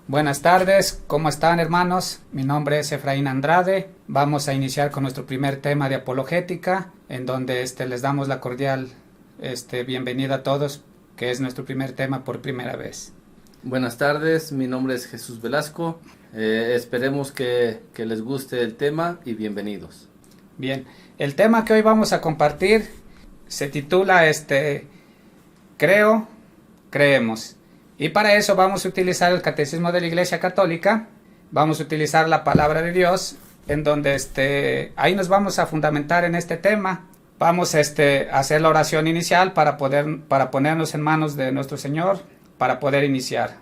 Buenas tardes, ¿cómo están, hermanos? Mi nombre es Efraín Andrade. Vamos a iniciar con nuestro primer tema de apologética, en donde les damos la cordial bienvenida a todos, que es nuestro primer tema por primera vez. Buenas tardes, mi nombre es Jesús Velasco. Esperemos que les guste el tema y bienvenidos. Bien, el tema que hoy vamos a compartir se titula Creo, creemos. Y para eso vamos a utilizar el Catecismo de la Iglesia Católica, vamos a utilizar la Palabra de Dios, en donde ahí nos vamos a fundamentar en este tema. Vamos a hacer la oración inicial para ponernos en manos de nuestro Señor, para poder iniciar.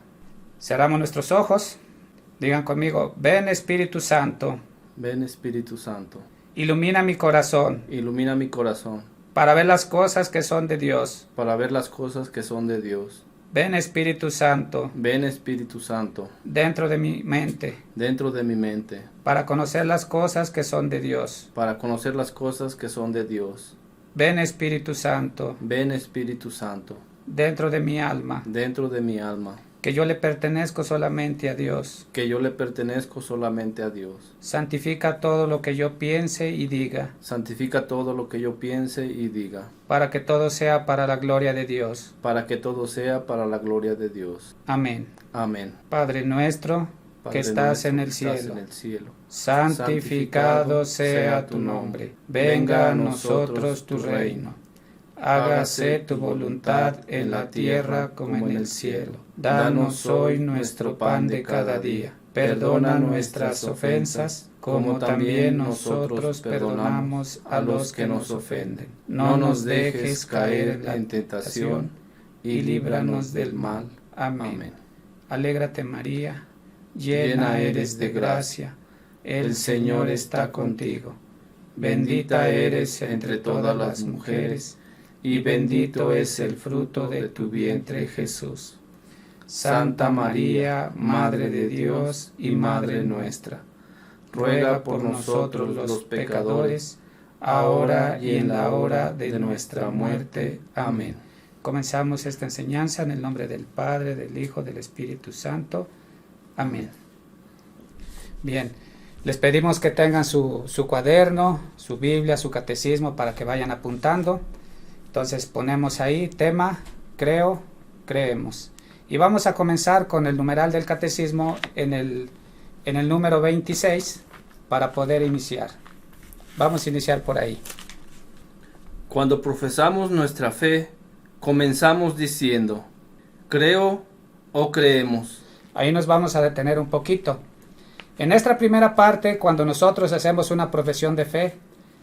Cerramos nuestros ojos, digan conmigo: ven Espíritu Santo. Ven Espíritu Santo. Ilumina mi corazón. Ilumina mi corazón. Para ver las cosas que son de Dios. Para ver las cosas que son de Dios. Ven Espíritu Santo. Ven Espíritu Santo. Dentro de mi mente. Dentro de mi mente. Para conocer las cosas que son de Dios. Para conocer las cosas que son de Dios. Ven Espíritu Santo. Ven Espíritu Santo. Dentro de mi alma. Dentro de mi alma. Que yo le pertenezco solamente a Dios. Que yo le pertenezco solamente a Dios. Santifica todo lo que yo piense y diga. Santifica todo lo que yo piense y diga. Para que todo sea para la gloria de Dios. Para que todo sea para la gloria de Dios. Amén. Amén. Padre nuestro, que estás en el cielo. Santificado sea tu nombre. Venga a nosotros tu reino. Hágase tu voluntad en la tierra como en el cielo. Danos hoy nuestro pan de cada día. Perdona nuestras ofensas, como también nosotros perdonamos a los que nos ofenden. No nos dejes caer en tentación, y líbranos del mal. Amén. Alégrate, María, llena eres de gracia. El Señor está contigo. Bendita eres entre todas las mujeres, y bendito es el fruto de tu vientre, Jesús. Santa María, Madre de Dios y Madre nuestra, ruega por nosotros los pecadores, ahora y en la hora de nuestra muerte. Amén. Comenzamos esta enseñanza en el nombre del Padre, del Hijo, del Espíritu Santo. Amén. Bien, les pedimos que tengan su cuaderno, su Biblia, su catecismo, para que vayan apuntando. Entonces ponemos ahí tema, creo, creemos. Y vamos a comenzar con el numeral del catecismo en el número 26 para poder iniciar. Vamos a iniciar por ahí. Cuando profesamos nuestra fe, comenzamos diciendo, creo o creemos. Ahí nos vamos a detener un poquito. En esta primera parte, cuando nosotros hacemos una profesión de fe,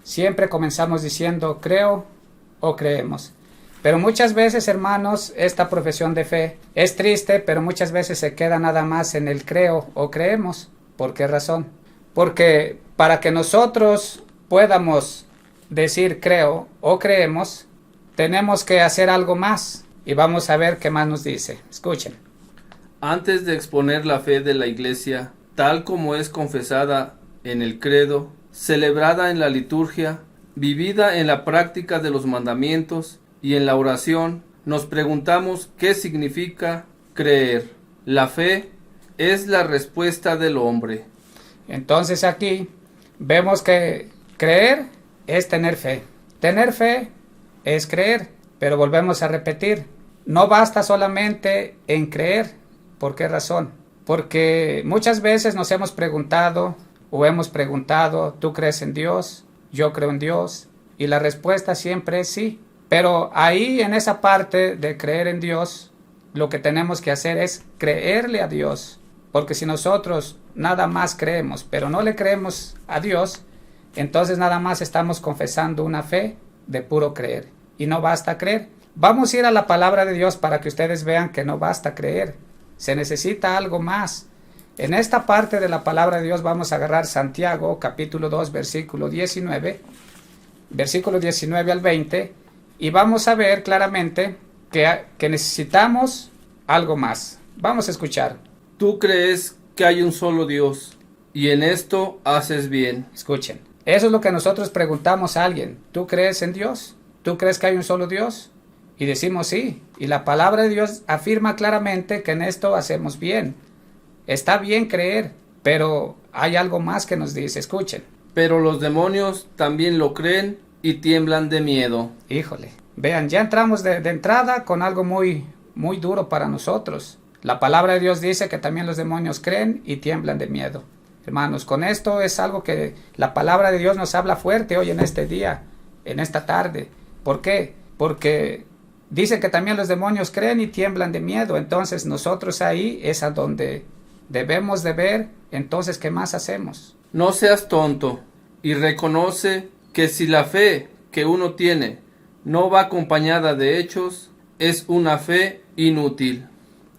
siempre comenzamos diciendo creo o creemos. Pero muchas veces, hermanos, esta profesión de fe es triste, pero muchas veces se queda nada más en el creo o creemos. ¿Por qué razón? Porque para que nosotros podamos decir creo o creemos, tenemos que hacer algo más. Y vamos a ver qué más nos dice. Escuchen. Antes de exponer la fe de la Iglesia, tal como es confesada en el credo, celebrada en la liturgia, vivida en la práctica de los mandamientos y en la oración, nos preguntamos qué significa creer. La fe es la respuesta del hombre. Entonces aquí vemos que creer es tener fe. Tener fe es creer, pero volvemos a repetir, no basta solamente en creer. ¿Por qué razón? Porque muchas veces nos hemos preguntado o hemos preguntado, ¿tú crees en Dios? Yo creo en Dios, y la respuesta siempre es sí. Pero ahí en esa parte de creer en Dios, lo que tenemos que hacer es creerle a Dios. Porque si nosotros nada más creemos, pero no le creemos a Dios, entonces nada más estamos confesando una fe de puro creer. Y no basta creer. Vamos a ir a la palabra de Dios para que ustedes vean que no basta creer. Se necesita algo más. En esta parte de la palabra de Dios vamos a agarrar Santiago, capítulo 2, versículo 19 al 20, y vamos a ver claramente que necesitamos algo más. Vamos a escuchar. Tú crees que hay un solo Dios, y en esto haces bien. Escuchen. Eso es lo que nosotros preguntamos a alguien. ¿Tú crees en Dios? ¿tú crees que hay un solo Dios? Y decimos sí, y la palabra de Dios afirma claramente que en esto hacemos bien. Está bien creer, pero hay algo más que nos dice, escuchen. Pero los demonios también lo creen y tiemblan de miedo. Híjole, vean, ya entramos de entrada con algo muy, muy duro para nosotros. La palabra de Dios dice que también los demonios creen y tiemblan de miedo. Hermanos, con esto es algo que la palabra de Dios nos habla fuerte hoy en este día, en esta tarde. ¿Por qué? Porque dice que también los demonios creen y tiemblan de miedo. Entonces nosotros ahí es a donde debemos de ver, entonces, ¿qué más hacemos? No seas tonto y reconoce que si la fe que uno tiene no va acompañada de hechos, es una fe inútil.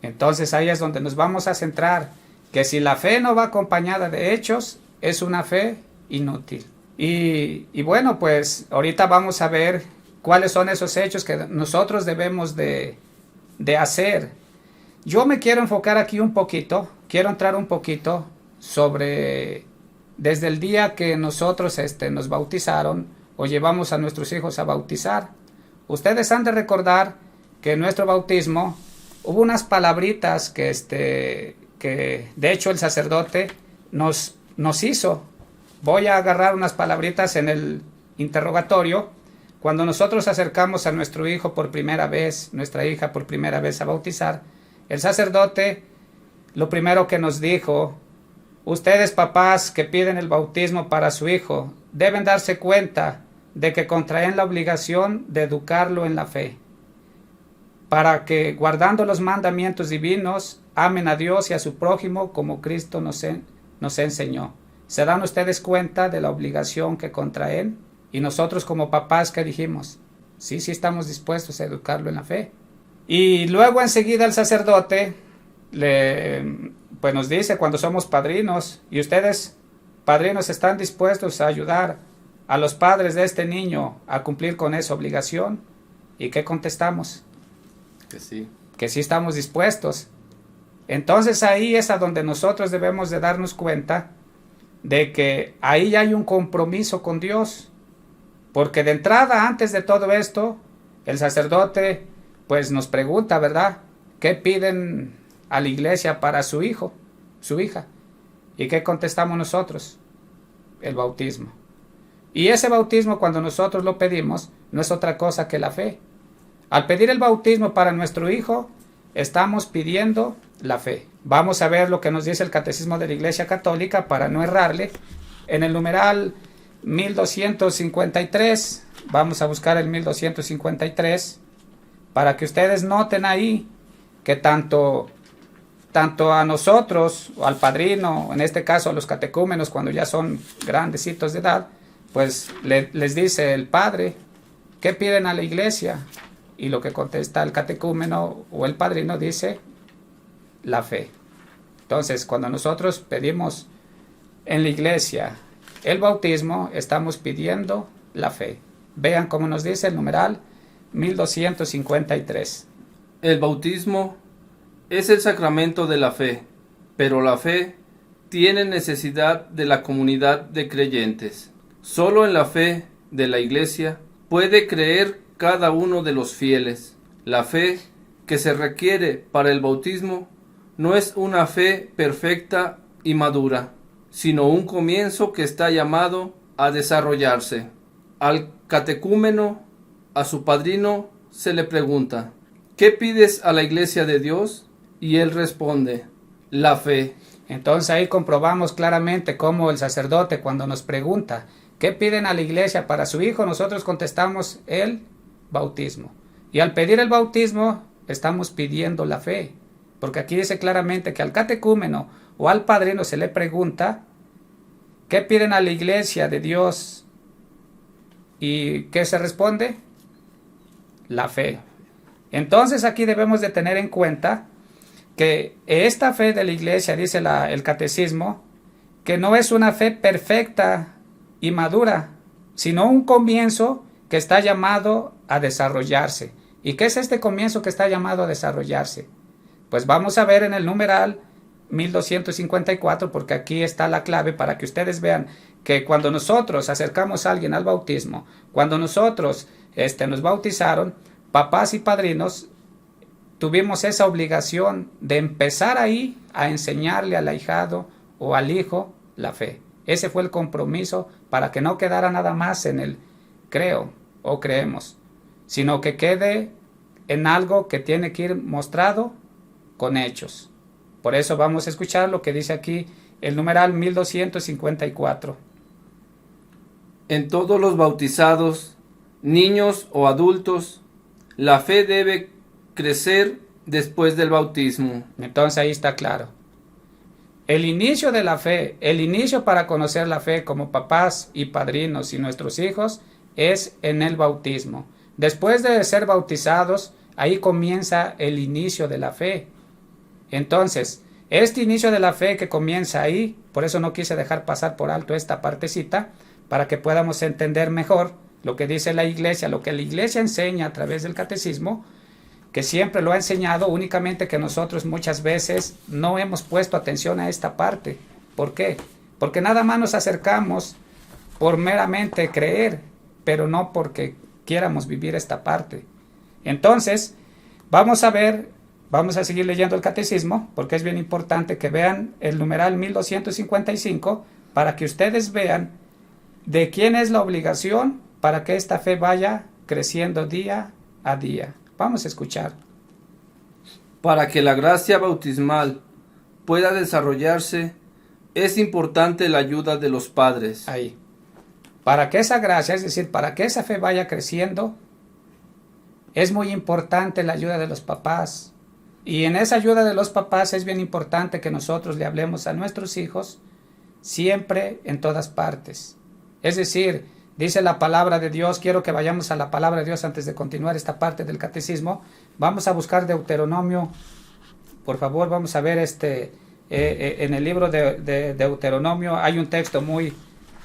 Entonces ahí es donde nos vamos a centrar, que si la fe no va acompañada de hechos, es una fe inútil. Y bueno, pues ahorita vamos a ver cuáles son esos hechos que nosotros debemos de hacer. Yo me quiero enfocar aquí un poquito, quiero entrar un poquito sobre desde el día que nosotros nos bautizaron o llevamos a nuestros hijos a bautizar. Ustedes han de recordar que en nuestro bautismo hubo unas palabritas que de hecho el sacerdote nos hizo. Voy a agarrar unas palabritas en el interrogatorio. Cuando nosotros acercamos a nuestro hijo por primera vez, nuestra hija por primera vez a bautizar, el sacerdote lo primero que nos dijo: ustedes papás que piden el bautismo para su hijo deben darse cuenta de que contraen la obligación de educarlo en la fe, para que guardando los mandamientos divinos amen a Dios y a su prójimo como Cristo nos enseñó. ¿Se dan ustedes cuenta de la obligación que contraen? Y nosotros como papás, ¿qué dijimos? Sí estamos dispuestos a educarlo en la fe. Y luego enseguida el sacerdote pues nos dice, cuando somos padrinos, y ustedes, padrinos, están dispuestos a ayudar a los padres de este niño a cumplir con esa obligación. ¿Y qué contestamos? Que sí. Que sí estamos dispuestos. Entonces ahí es a donde nosotros debemos de darnos cuenta de que ahí hay un compromiso con Dios. Porque de entrada, antes de todo esto, el sacerdote pues nos pregunta, ¿verdad?, ¿qué piden a la iglesia para su hijo, su hija? ¿Y qué contestamos nosotros? El bautismo. Y ese bautismo, cuando nosotros lo pedimos, no es otra cosa que la fe. Al pedir el bautismo para nuestro hijo, estamos pidiendo la fe. Vamos a ver lo que nos dice el Catecismo de la Iglesia Católica para no errarle. En el numeral 1253, vamos a buscar el 1253, para que ustedes noten ahí que tanto a nosotros, o al padrino, en este caso a los catecúmenos, cuando ya son grandecitos de edad, pues les dice el padre, ¿qué piden a la iglesia? Y lo que contesta el catecúmeno o el padrino dice, la fe. Entonces, cuando nosotros pedimos en la iglesia el bautismo, estamos pidiendo la fe. Vean cómo nos dice el numeral 1253. El bautismo es el sacramento de la fe, pero la fe tiene necesidad de la comunidad de creyentes. Solo en la fe de la Iglesia puede creer cada uno de los fieles. La fe que se requiere para el bautismo no es una fe perfecta y madura, sino un comienzo que está llamado a desarrollarse. Al catecúmeno, a su padrino, se le pregunta, ¿qué pides a la Iglesia de Dios? Y él responde, la fe. Entonces ahí comprobamos claramente cómo el sacerdote, cuando nos pregunta, ¿qué piden a la iglesia para su hijo?, nosotros contestamos el bautismo. Y al pedir el bautismo, estamos pidiendo la fe. Porque aquí dice claramente que al catecúmeno o al padrino se le pregunta, ¿qué piden a la iglesia de Dios? ¿Y qué se responde? La fe. Entonces aquí debemos de tener en cuenta que esta fe de la iglesia, dice el catecismo, que no es una fe perfecta y madura, sino un comienzo que está llamado a desarrollarse. ¿Y qué es este comienzo que está llamado a desarrollarse? Pues vamos a ver en el numeral 1254, porque aquí está la clave para que ustedes vean que cuando nosotros acercamos a alguien al bautismo, cuando nosotros nos bautizaron, papás y padrinos, tuvimos esa obligación de empezar ahí a enseñarle al ahijado o al hijo la fe. Ese fue el compromiso, para que no quedara nada más en el creo o creemos, sino que quede en algo que tiene que ir mostrado con hechos. Por eso vamos a escuchar lo que dice aquí el numeral 1254. En todos los bautizados, niños o adultos, la fe debe crecer después del bautismo. Entonces ahí está claro. El inicio de la fe, el inicio para conocer la fe como papás y padrinos y nuestros hijos, es en el bautismo. Después de ser bautizados, ahí comienza el inicio de la fe. Entonces, este inicio de la fe que comienza ahí, por eso no quise dejar pasar por alto esta partecita, para que podamos entender mejor lo que dice la iglesia, lo que la iglesia enseña a través del catecismo, que siempre lo ha enseñado, únicamente que nosotros muchas veces no hemos puesto atención a esta parte. ¿Por qué? Porque nada más nos acercamos por meramente creer, pero no porque quieramos vivir esta parte. Entonces, vamos a seguir leyendo el catecismo, porque es bien importante que vean el numeral 1255, para que ustedes vean de quién es la obligación para que esta fe vaya creciendo día a día. Vamos a escuchar. Para que la gracia bautismal pueda desarrollarse, es importante la ayuda de los padres. Ahí. Para que esa gracia, es decir, para que esa fe vaya creciendo, es muy importante la ayuda de los papás. Y en esa ayuda de los papás es bien importante que nosotros le hablemos a nuestros hijos siempre, en todas partes. Es decir, dice la palabra de Dios, quiero que vayamos a la palabra de Dios antes de continuar esta parte del catecismo. Vamos a buscar Deuteronomio, por favor, vamos a ver en el libro de Deuteronomio hay un texto muy,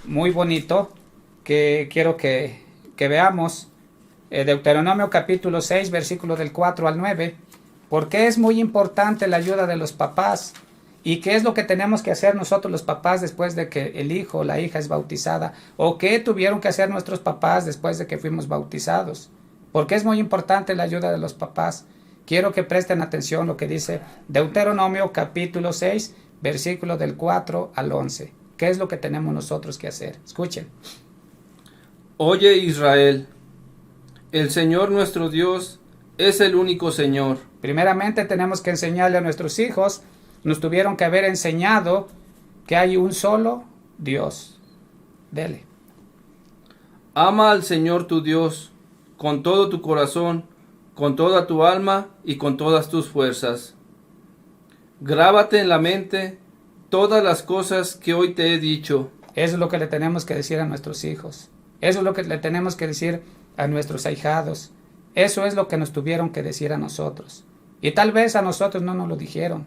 muy bonito que quiero que veamos. Deuteronomio capítulo 6, versículo del 4 al 9, porque es muy importante la ayuda de los papás. ¿Y qué es lo que tenemos que hacer nosotros los papás después de que el hijo o la hija es bautizada? ¿O qué tuvieron que hacer nuestros papás después de que fuimos bautizados? Porque es muy importante la ayuda de los papás. Quiero que presten atención a lo que dice Deuteronomio capítulo 6, versículo del 4 al 11. ¿Qué es lo que tenemos nosotros que hacer? Escuchen. Oye Israel, el Señor nuestro Dios es el único Señor. Primeramente tenemos que enseñarle a nuestros hijos. Nos tuvieron que haber enseñado que hay un solo Dios. Dele. Ama al Señor tu Dios con todo tu corazón, con toda tu alma y con todas tus fuerzas. Grábate en la mente todas las cosas que hoy te he dicho. Eso es lo que le tenemos que decir a nuestros hijos. Eso es lo que le tenemos que decir a nuestros ahijados. Eso es lo que nos tuvieron que decir a nosotros. Y tal vez a nosotros no nos lo dijeron.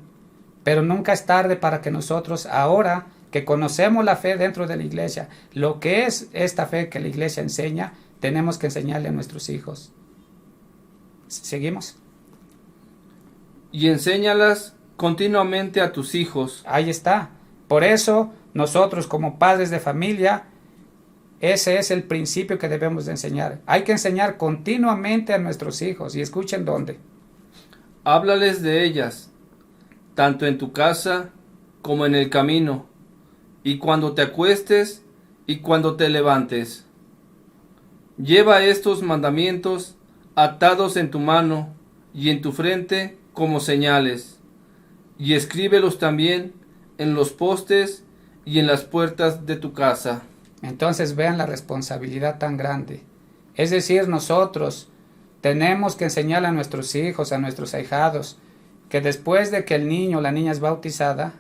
Pero nunca es tarde para que nosotros, ahora que conocemos la fe dentro de la iglesia, lo que es esta fe que la iglesia enseña, tenemos que enseñarle a nuestros hijos. ¿Seguimos? Y enséñalas continuamente a tus hijos. Ahí está. Por eso, nosotros como padres de familia, ese es el principio que debemos de enseñar. Hay que enseñar continuamente a nuestros hijos. Y escuchen dónde. Háblales de ellas, tanto en tu casa como en el camino, y cuando te acuestes y cuando te levantes. Lleva estos mandamientos atados en tu mano y en tu frente como señales, y escríbelos también en los postes y en las puertas de tu casa. Entonces vean la responsabilidad tan grande. Es decir, nosotros tenemos que enseñarle a nuestros hijos, a nuestros ahijados, que después de que el niño o la niña es bautizada,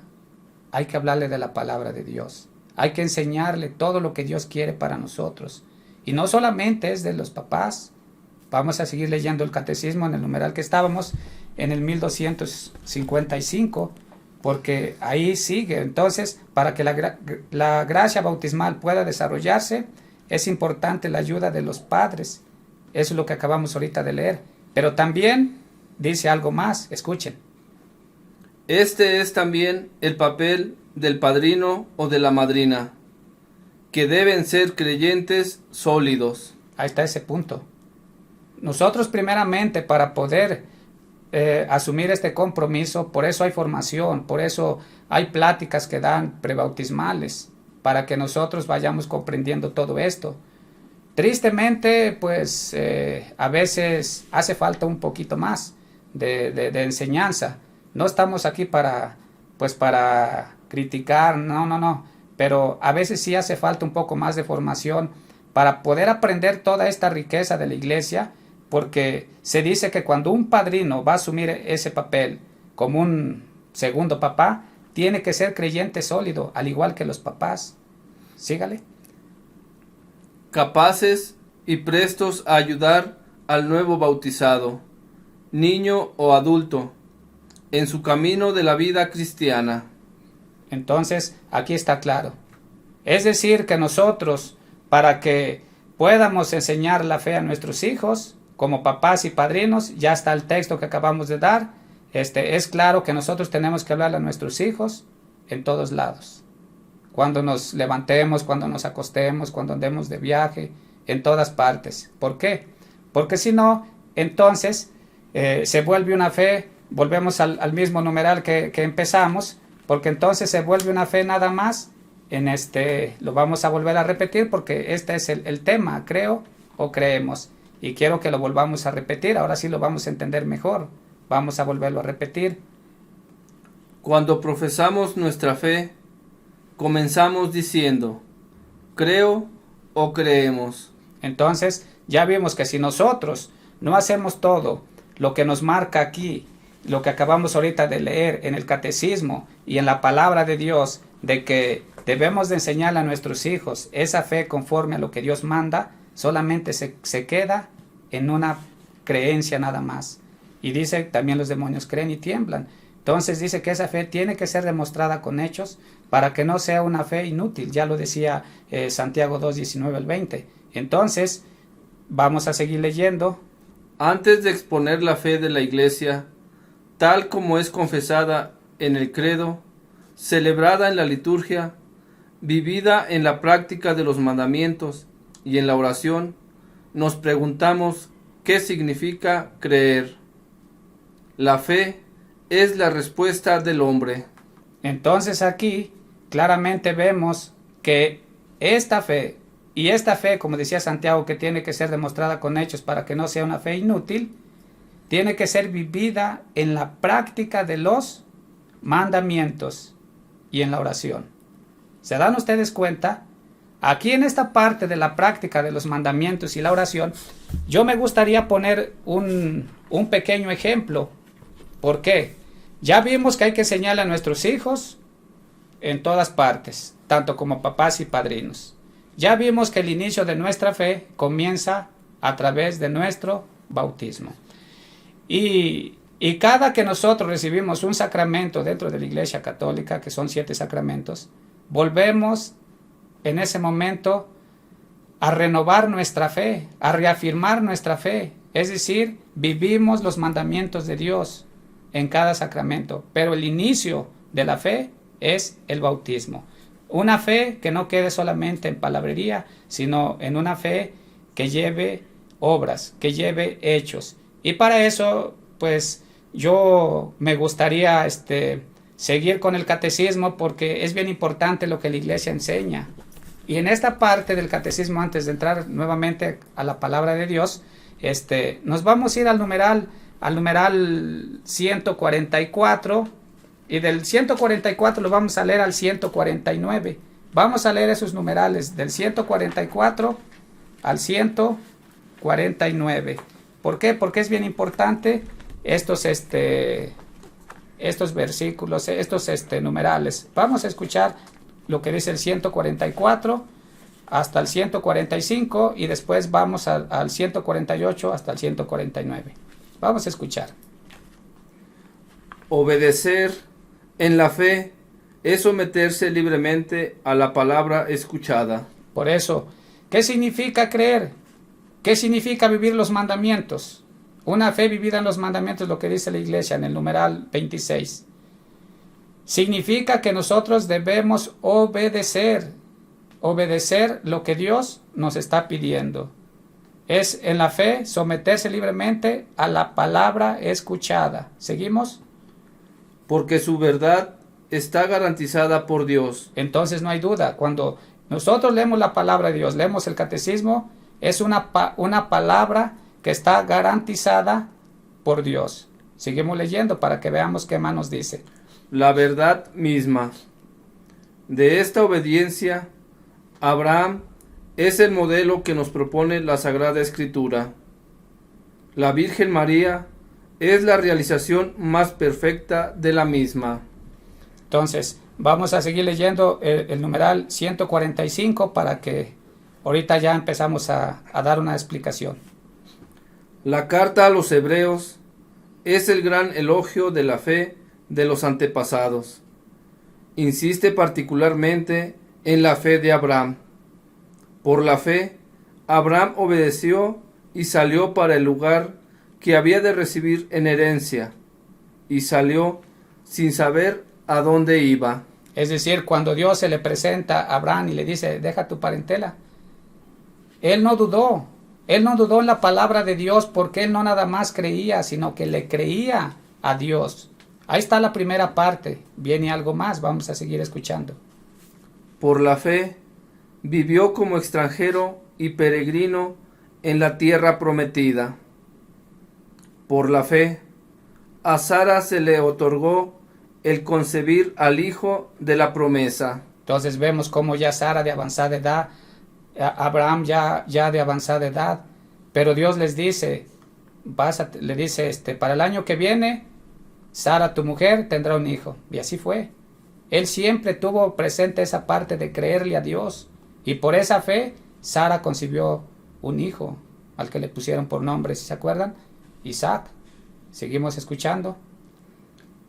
hay que hablarle de la palabra de Dios. Hay que enseñarle todo lo que Dios quiere para nosotros. Y no solamente es de los papás. Vamos a seguir leyendo el catecismo en el numeral que estábamos, en el 1255, porque ahí sigue. Entonces, para que la gracia bautismal pueda desarrollarse, es importante la ayuda de los padres. Eso es lo que acabamos ahorita de leer. Pero también dice algo más, escuchen. Este es también el papel del padrino o de la madrina, que deben ser creyentes sólidos. Ahí está ese punto. nosotros primeramente para poder asumir este compromiso, por eso hay formación, por eso hay pláticas que dan prebautismales, para que nosotros vayamos comprendiendo todo esto. Tristemente, pues a veces hace falta un poquito más de enseñanza. No estamos aquí para criticar, no, pero a veces sí hace falta un poco más de formación para poder aprender toda esta riqueza de la iglesia, porque se dice que cuando un padrino va a asumir ese papel como un segundo papá, tiene que ser creyente sólido, al igual que los papás. Sígale. Capaces y prestos a ayudar al nuevo bautizado, niño o adulto, en su camino de la vida cristiana. Entonces, aquí está claro. Es decir, que nosotros, para que podamos enseñar la fe a nuestros hijos, como papás y padrinos, ya está el texto que acabamos de dar, es claro que nosotros tenemos que hablarle a nuestros hijos en todos lados. Cuando nos levantemos, cuando nos acostemos, cuando andemos de viaje, en todas partes. ¿Por qué? Porque si no, entonces se vuelve una fe, volvemos al mismo numeral que empezamos, porque entonces se vuelve una fe nada más, lo vamos a volver a repetir porque este es el tema, creo o creemos, y quiero que lo volvamos a repetir, ahora sí lo vamos a entender mejor, vamos a volverlo a repetir. Cuando profesamos nuestra fe, comenzamos diciendo, creo o creemos. Entonces, ya vimos que si nosotros no hacemos todo lo que nos marca aquí, lo que acabamos ahorita de leer en el catecismo y en la palabra de Dios, de que debemos de enseñar a nuestros hijos esa fe conforme a lo que Dios manda, solamente se queda en una creencia nada más. Y dice, también los demonios creen y tiemblan. Entonces dice que esa fe tiene que ser demostrada con hechos para que no sea una fe inútil. Ya lo decía Santiago 2, 19 al 20. Entonces, vamos a seguir leyendo. Antes de exponer la fe de la Iglesia, tal como es confesada en el credo, celebrada en la liturgia, vivida en la práctica de los mandamientos y en la oración, nos preguntamos qué significa creer. La fe es la respuesta del hombre. Entonces aquí claramente vemos que esta fe, como decía Santiago, que tiene que ser demostrada con hechos para que no sea una fe inútil, tiene que ser vivida en la práctica de los mandamientos y en la oración. ¿Se dan ustedes cuenta? Aquí en esta parte de la práctica de los mandamientos y la oración, yo me gustaría poner un pequeño ejemplo. ¿Por qué? Ya vimos que hay que enseñarle a nuestros hijos en todas partes, tanto como papás y padrinos. Ya vimos que el inicio de nuestra fe comienza a través de nuestro bautismo. Y cada que nosotros recibimos un sacramento dentro de la Iglesia Católica, que son 7 sacramentos, volvemos en ese momento a renovar nuestra fe, a reafirmar nuestra fe. Es decir, vivimos los mandamientos de Dios en cada sacramento, pero el inicio de la fe es el bautismo. Una fe que no quede solamente en palabrería, sino en una fe que lleve obras, que lleve hechos. Y para eso, pues, yo me gustaría seguir con el catecismo porque es bien importante lo que la Iglesia enseña. Y en esta parte del catecismo, antes de entrar nuevamente a la palabra de Dios, nos vamos a ir al numeral 144, y del 144 lo vamos a leer al 149. Vamos a leer esos numerales del 144 al 149. ¿Por qué? Porque es bien importante estos versículos, estos numerales. Vamos a escuchar lo que dice el 144 hasta el 145 y después vamos al 148 hasta el 149. Vamos a escuchar. Obedecer en la fe es someterse libremente a la palabra escuchada. Por eso, ¿qué significa creer? ¿Qué significa vivir los mandamientos? Una fe vivida en los mandamientos, lo que dice la Iglesia en el numeral 26. Significa que nosotros debemos obedecer lo que Dios nos está pidiendo. es en la fe someterse libremente a la palabra escuchada. ¿Seguimos? Porque su verdad está garantizada por Dios. Entonces no hay duda, cuando nosotros leemos la palabra de Dios, leemos el catecismo, es una palabra que está garantizada por Dios. Seguimos leyendo para que veamos qué más nos dice. La verdad misma. De esta obediencia, Abraham es el modelo que nos propone la Sagrada Escritura. La Virgen María es la realización más perfecta de la misma. Entonces, vamos a seguir leyendo el numeral 145 para que ahorita ya empezamos a dar una explicación. La carta a los Hebreos es el gran elogio de la fe de los antepasados. Insiste particularmente en la fe de Abraham. Por la fe, Abraham obedeció y salió para el lugar que había de recibir en herencia, y salió sin saber a dónde iba. Es decir, cuando Dios se le presenta a Abraham y le dice, deja tu parentela, él no dudó en la palabra de Dios, porque él no nada más creía, sino que le creía a Dios. Ahí está la primera parte, viene algo más, vamos a seguir escuchando. Por la fe, vivió como extranjero y peregrino en la tierra prometida. Por la fe, a Sara se le otorgó el concebir al hijo de la promesa. Entonces vemos cómo ya Sara de avanzada edad, Abraham ya de avanzada edad, pero Dios les dice, le dice, para el año que viene, Sara, tu mujer, tendrá un hijo. Y así fue. Él siempre tuvo presente esa parte de creerle a Dios. Y por esa fe, Sara concibió un hijo, al que le pusieron por nombre, si se acuerdan, Isaac. Seguimos escuchando.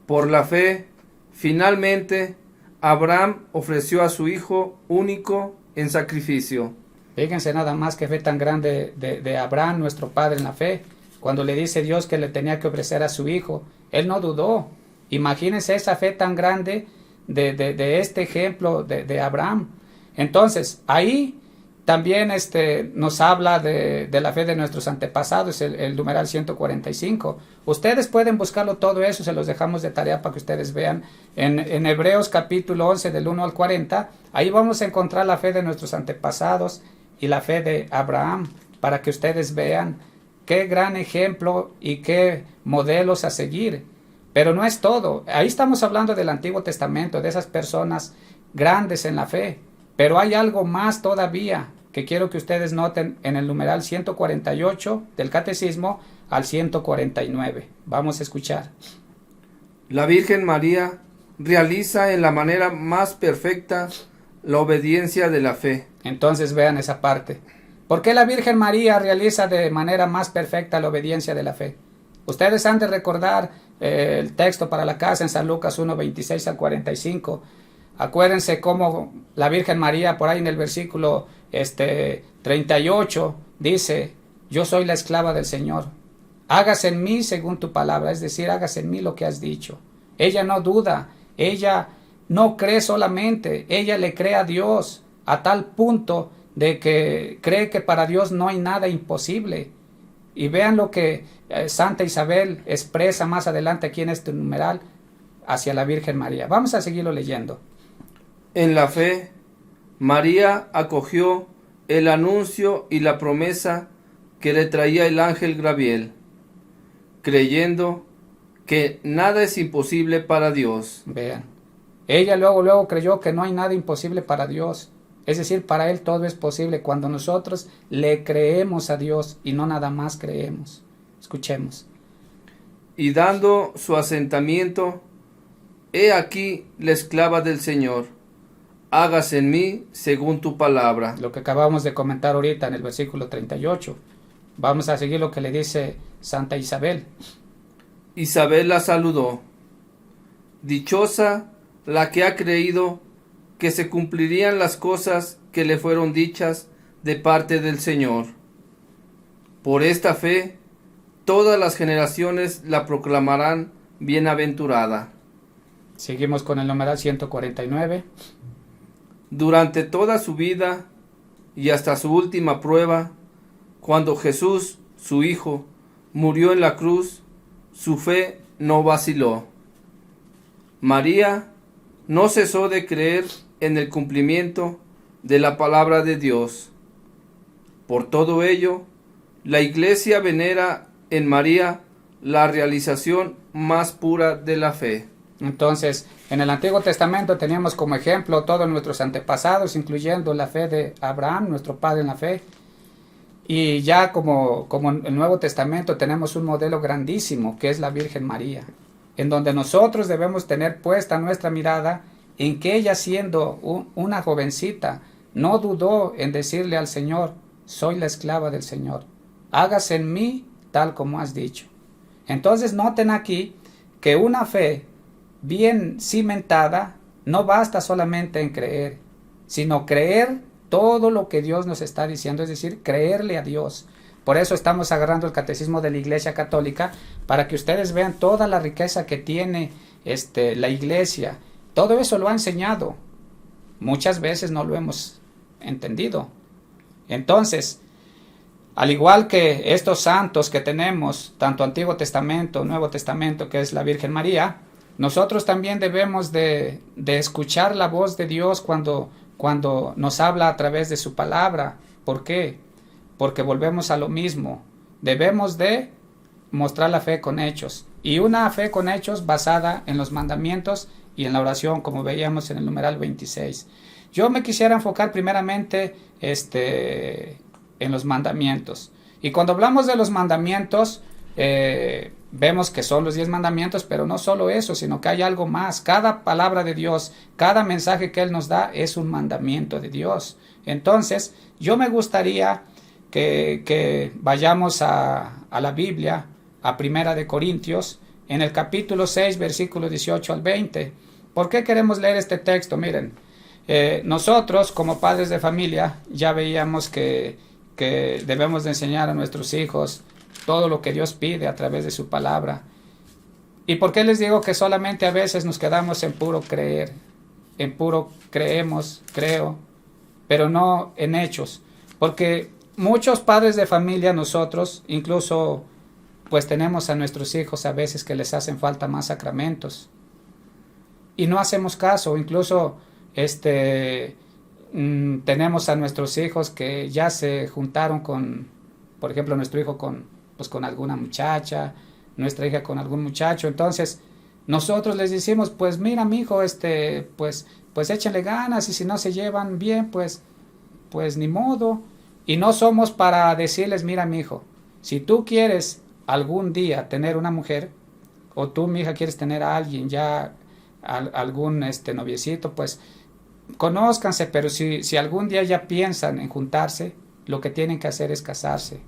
Por la fe, finalmente, Abraham ofreció a su hijo único en sacrificio. Fíjense nada más qué fe tan grande de Abraham, nuestro padre en la fe. Cuando le dice Dios que le tenía que ofrecer a su hijo, él no dudó. Imagínense esa fe tan grande de este ejemplo de Abraham. Entonces, ahí también nos habla de la fe de nuestros antepasados, el numeral 145. Ustedes pueden buscarlo todo eso, se los dejamos de tarea para que ustedes vean. En Hebreos capítulo 11 del 1 al 40, ahí vamos a encontrar la fe de nuestros antepasados y la fe de Abraham, para que ustedes vean qué gran ejemplo y qué modelos a seguir. Pero no es todo. Ahí estamos hablando del Antiguo Testamento, de esas personas grandes en la fe. Pero hay algo más todavía que quiero que ustedes noten en el numeral 148 del Catecismo al 149. Vamos a escuchar. La Virgen María realiza en la manera más perfecta la obediencia de la fe. Entonces vean esa parte. ¿Por qué la Virgen María realiza de manera más perfecta la obediencia de la fe? Ustedes han de recordar el texto para la casa en San Lucas 1, 26 al 45. Acuérdense cómo la Virgen María, por ahí en el versículo 38, dice, yo soy la esclava del Señor. Hágase en mí según tu palabra, es decir, hágase en mí lo que has dicho. Ella no duda, ella no cree solamente, ella le cree a Dios a tal punto de que cree que para Dios no hay nada imposible. Y vean lo que Santa Isabel expresa más adelante aquí en este numeral hacia la Virgen María. Vamos a seguirlo leyendo. En la fe, María acogió el anuncio y la promesa que le traía el ángel Gabriel, creyendo que nada es imposible para Dios. Vean, ella luego creyó que no hay nada imposible para Dios. Es decir, para Él todo es posible cuando nosotros le creemos a Dios y no nada más creemos. Escuchemos. Y dando su asentamiento, he aquí la esclava del Señor, hágase en mí según tu palabra. Lo que acabamos de comentar ahorita en el versículo 38. Vamos a seguir lo que le dice Santa Isabel. Isabel la saludó. Dichosa la que ha creído que se cumplirían las cosas que le fueron dichas de parte del Señor. Por esta fe, todas las generaciones la proclamarán bienaventurada. Seguimos con el numeral 149. Durante toda su vida y hasta su última prueba, Cuando Jesús, su Hijo, murió en la cruz, su fe no vaciló. María no cesó de creer en el cumplimiento de la palabra de Dios. Por todo ello, la Iglesia venera en María la realización más pura de la fe. Entonces, en el Antiguo Testamento teníamos como ejemplo todos nuestros antepasados, incluyendo la fe de Abraham, nuestro padre en la fe. Y ya como en el Nuevo Testamento tenemos un modelo grandísimo, que es la Virgen María, en donde nosotros debemos tener puesta nuestra mirada en que ella, siendo una jovencita, no dudó en decirle al Señor: soy la esclava del Señor, hágase en mí tal como has dicho. Entonces noten aquí que una fe bien cimentada no basta solamente en creer, sino creer todo lo que Dios nos está diciendo, es decir, creerle a Dios. Por eso estamos agarrando el catecismo de la Iglesia Católica, para que ustedes vean toda la riqueza que tiene la Iglesia. Todo eso lo ha enseñado. Muchas veces no lo hemos entendido. Entonces, al igual que estos santos que tenemos, tanto Antiguo Testamento, Nuevo Testamento, que es la Virgen María, nosotros también debemos de escuchar la voz de Dios cuando nos habla a través de su palabra. ¿Por qué? Porque volvemos a lo mismo. Debemos de mostrar la fe con hechos. Y una fe con hechos basada en los mandamientos y en la oración, como veíamos en el numeral 26. Yo me quisiera enfocar primeramente en los mandamientos. Y cuando hablamos de los mandamientos, vemos que son los 10 mandamientos, pero no solo eso, sino que hay algo más. Cada palabra de Dios, cada mensaje que Él nos da es un mandamiento de Dios. Entonces, yo me gustaría que vayamos a la Biblia, a Primera de Corintios, en el capítulo 6, versículo 18 al 20. ¿Por qué queremos leer este texto? Miren, nosotros como padres de familia ya veíamos que debemos de enseñar a nuestros hijos todo lo que Dios pide a través de su palabra. ¿Y por qué les digo que solamente a veces nos quedamos en puro creer? En puro creemos, creo, pero no en hechos. Porque muchos padres de familia, nosotros, incluso pues tenemos a nuestros hijos a veces que les hacen falta más sacramentos. Y no hacemos caso, incluso tenemos a nuestros hijos que ya se juntaron con, por ejemplo, nuestro hijo con alguna muchacha, nuestra hija con algún muchacho. Entonces nosotros les decimos: pues mira, mijo, pues échenle ganas, y si no se llevan bien, pues ni modo. Y no somos para decirles: mira, mijo, si tú quieres algún día tener una mujer, o tú, mi hija, quieres tener a alguien ya, algún noviecito, pues conózcanse, pero si algún día ya piensan en juntarse, lo que tienen que hacer es casarse.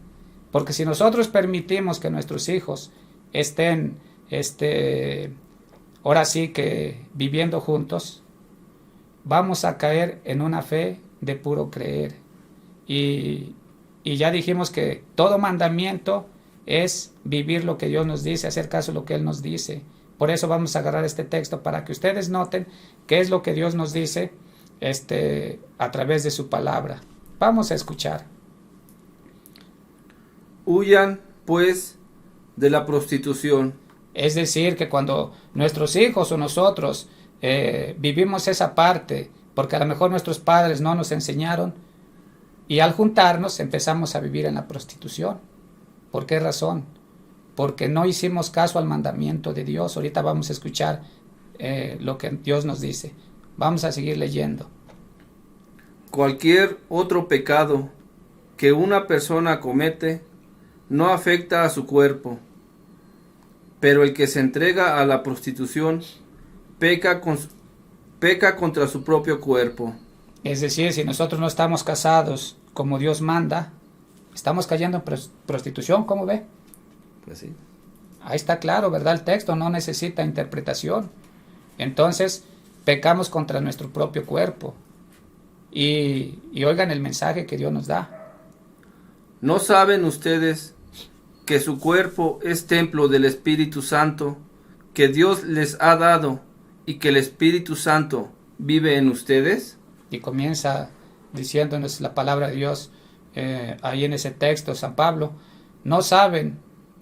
Porque si nosotros permitimos que nuestros hijos estén, ahora sí que viviendo juntos, vamos a caer en una fe de puro creer. Y ya dijimos que todo mandamiento es vivir lo que Dios nos dice, hacer caso a lo que Él nos dice. Por eso vamos a agarrar este texto, para que ustedes noten qué es lo que Dios nos dice a través de su palabra. Vamos a escuchar. Huyan, pues, de la prostitución. Es decir, que cuando nuestros hijos o nosotros vivimos esa parte, porque a lo mejor nuestros padres no nos enseñaron, y al juntarnos empezamos a vivir en la prostitución. ¿Por qué razón? Porque no hicimos caso al mandamiento de Dios. Ahorita vamos a escuchar lo que Dios nos dice. Vamos a seguir leyendo. Cualquier otro pecado que una persona comete no afecta a su cuerpo, pero el que se entrega a la prostitución peca contra su propio cuerpo. Es decir, si nosotros no estamos casados como Dios manda, estamos cayendo en prostitución, ¿cómo ve? Pues sí. Ahí está claro, ¿verdad? El texto no necesita interpretación. Entonces, pecamos contra nuestro propio cuerpo. Y oigan el mensaje que Dios nos da. ¿No saben ustedes que su cuerpo es templo del Espíritu Santo, que Dios les ha dado, y que el Espíritu Santo vive en ustedes? Y comienza diciéndonos la palabra de Dios: ahí en ese texto, San Pablo, no saben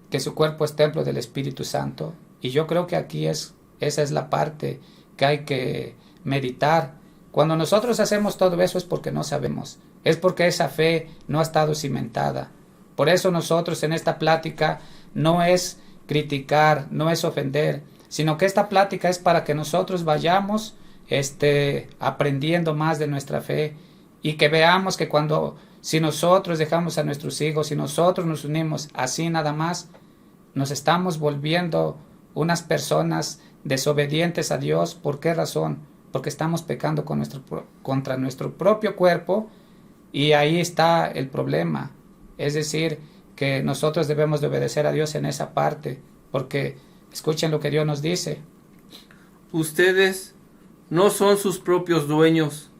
que su cuerpo es templo del Espíritu Santo. Y yo creo que aquí esa es la parte que hay que meditar. Cuando nosotros hacemos todo eso es porque no sabemos, es porque esa fe no ha estado cimentada. Por eso nosotros en esta plática no es criticar, no es ofender, sino que esta plática es para que nosotros vayamos aprendiendo más de nuestra fe y que veamos que si nosotros dejamos a nuestros hijos, si nosotros nos unimos así nada más, nos estamos volviendo unas personas desobedientes a Dios. ¿Por qué razón? Porque estamos pecando contra nuestro propio cuerpo, y ahí está el problema. Es decir, que nosotros debemos de obedecer a Dios en esa parte, porque escuchen lo que Dios nos dice. Ustedes no son sus propios dueños,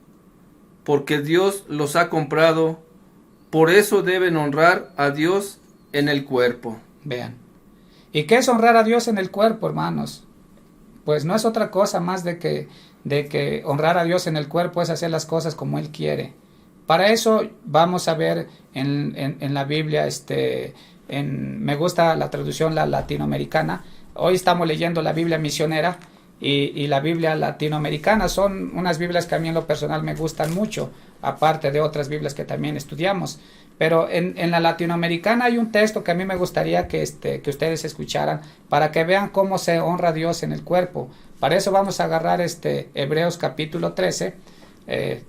porque Dios los ha comprado, por eso deben honrar a Dios en el cuerpo. Vean. ¿Y qué es honrar a Dios en el cuerpo, hermanos? Pues no es otra cosa más de que honrar a Dios en el cuerpo es hacer las cosas como Él quiere. Para eso vamos a ver en la Biblia, me gusta la traducción la latinoamericana. Hoy estamos leyendo la Biblia misionera y la Biblia latinoamericana. Son unas Biblias que a mí en lo personal me gustan mucho, aparte de otras Biblias que también estudiamos. Pero en la latinoamericana hay un texto que a mí me gustaría que ustedes escucharan para que vean cómo se honra a Dios en el cuerpo. Para eso vamos a agarrar Hebreos capítulo 13.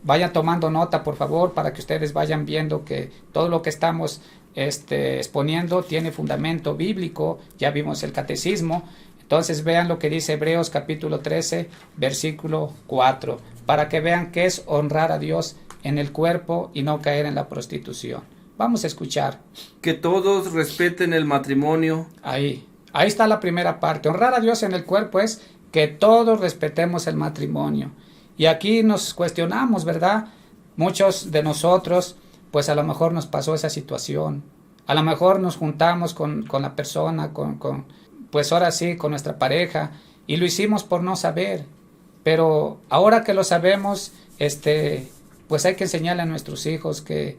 Vayan tomando nota, por favor, para que ustedes vayan viendo que todo lo que estamos exponiendo tiene fundamento bíblico. Ya vimos el catecismo. Entonces vean lo que dice Hebreos capítulo 13, versículo 4, para que vean qué es honrar a Dios en el cuerpo y no caer en la prostitución. Vamos a escuchar. Que todos respeten el matrimonio. Ahí está la primera parte. Honrar a Dios en el cuerpo es que todos respetemos el matrimonio. Y aquí nos cuestionamos, ¿verdad? Muchos de nosotros, pues a lo mejor nos pasó esa situación. A lo mejor nos juntamos con la persona, pues ahora sí, con nuestra pareja, y lo hicimos por no saber. Pero ahora que lo sabemos, pues hay que enseñarle a nuestros hijos que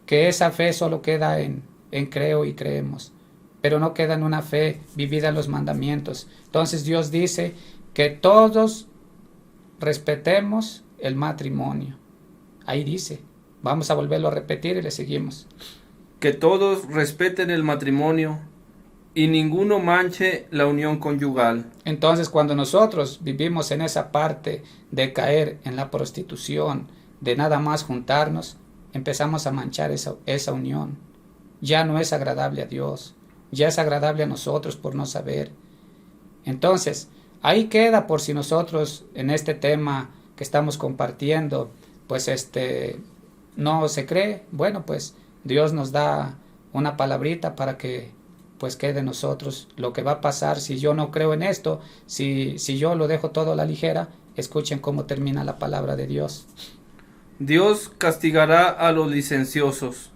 esa fe solo queda en creo y creemos, pero no queda en una fe vivida en los mandamientos. Entonces Dios dice que todos respetemos el matrimonio. Ahí dice, vamos a volverlo a repetir y le seguimos. Que todos respeten el matrimonio y ninguno manche la unión conyugal. Entonces cuando nosotros vivimos en esa parte de caer en la prostitución, de nada más juntarnos, empezamos a manchar esa unión. Ya no es agradable a Dios, ya es agradable a nosotros por no saber. Entonces, ahí queda por si nosotros en este tema que estamos compartiendo, pues no se cree. Bueno, pues Dios nos da una palabrita para que pues quede en nosotros lo que va a pasar si yo no creo en esto, si yo lo dejo todo a la ligera. Escuchen cómo termina la palabra de Dios. Dios castigará a los licenciosos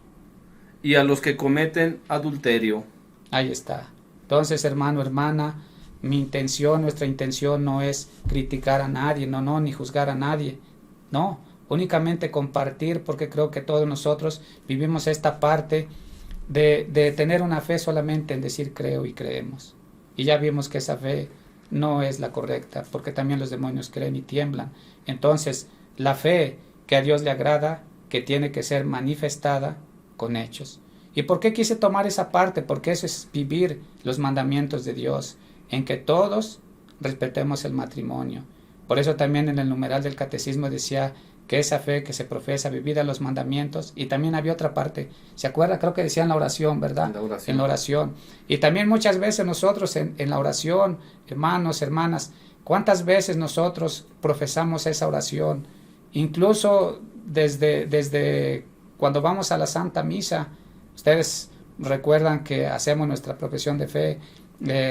y a los que cometen adulterio. Ahí está. Entonces, hermano, hermana, nuestra intención no es criticar a nadie, no, ni juzgar a nadie. No, únicamente compartir, porque creo que todos nosotros vivimos esta parte de tener una fe solamente en decir creo y creemos. Y ya vimos que esa fe no es la correcta, porque también los demonios creen y tiemblan. Entonces, la fe que a Dios le agrada, que tiene que ser manifestada con hechos. ¿Y por qué quise tomar esa parte? Porque eso es vivir los mandamientos de Dios, en que todos respetemos el matrimonio. Por eso también en el numeral del catecismo decía que esa fe que se profesa vivida en los mandamientos, y también había otra parte, ¿se acuerda? Creo que decía en la oración, ¿verdad? En la oración. Y también muchas veces nosotros en la oración, hermanos, hermanas, ¿cuántas veces nosotros profesamos esa oración? Incluso desde cuando vamos a la Santa Misa, ustedes recuerdan que hacemos nuestra profesión de fe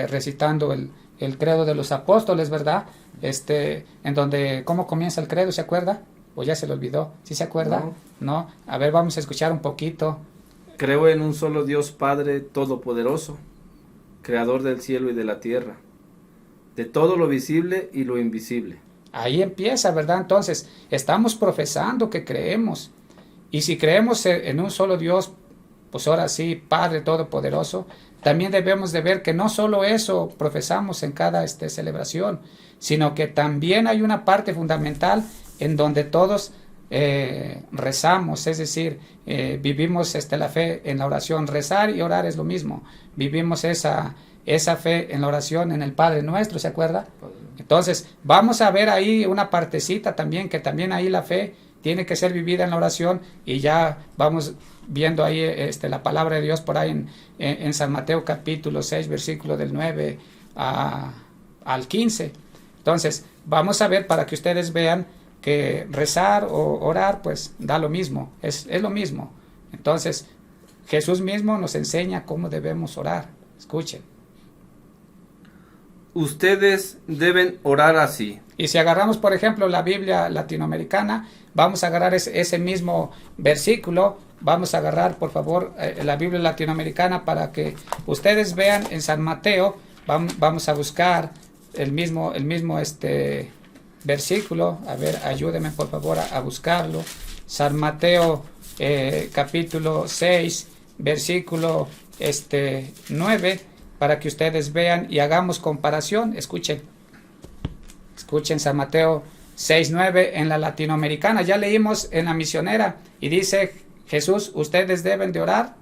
recitando el credo de los apóstoles, ¿verdad? En donde, ¿cómo comienza el credo? ¿Se acuerda? ¿O ya se le olvidó? ¿Sí se acuerda? No. A ver, vamos a escuchar un poquito. Creo en un solo Dios Padre Todopoderoso, Creador del cielo y de la tierra, de todo lo visible y lo invisible. Ahí empieza, ¿verdad? Entonces, estamos profesando que creemos. Y si creemos en un solo Dios, pues ahora sí, Padre Todopoderoso, también debemos de ver que no solo eso profesamos en cada celebración, sino que también hay una parte fundamental en donde todos rezamos, es decir, vivimos la fe en la oración. Rezar y orar es lo mismo. Vivimos esa fe en la oración, en el Padre Nuestro, ¿se acuerda? Entonces, vamos a ver ahí una partecita también, que también ahí la fe tiene que ser vivida en la oración, y ya vamos viendo ahí la palabra de Dios por ahí en San Mateo capítulo 6, versículo del 9 al 15. Entonces, vamos a ver para que ustedes vean que rezar o orar, pues da lo mismo, es lo mismo. Entonces, Jesús mismo nos enseña cómo debemos orar. Escuchen. Ustedes deben orar así. Y si agarramos, por ejemplo, la Biblia latinoamericana, vamos a agarrar ese mismo versículo. Vamos a agarrar, por favor, la Biblia latinoamericana para que ustedes vean en San Mateo. Vamos a buscar el mismo versículo. A ver, ayúdenme por favor a buscarlo. San Mateo capítulo 6, versículo 9, para que ustedes vean y hagamos comparación. Escuchen San Mateo 6, 9 en la latinoamericana. Ya leímos en la misionera y dice Jesús, ustedes deben de orar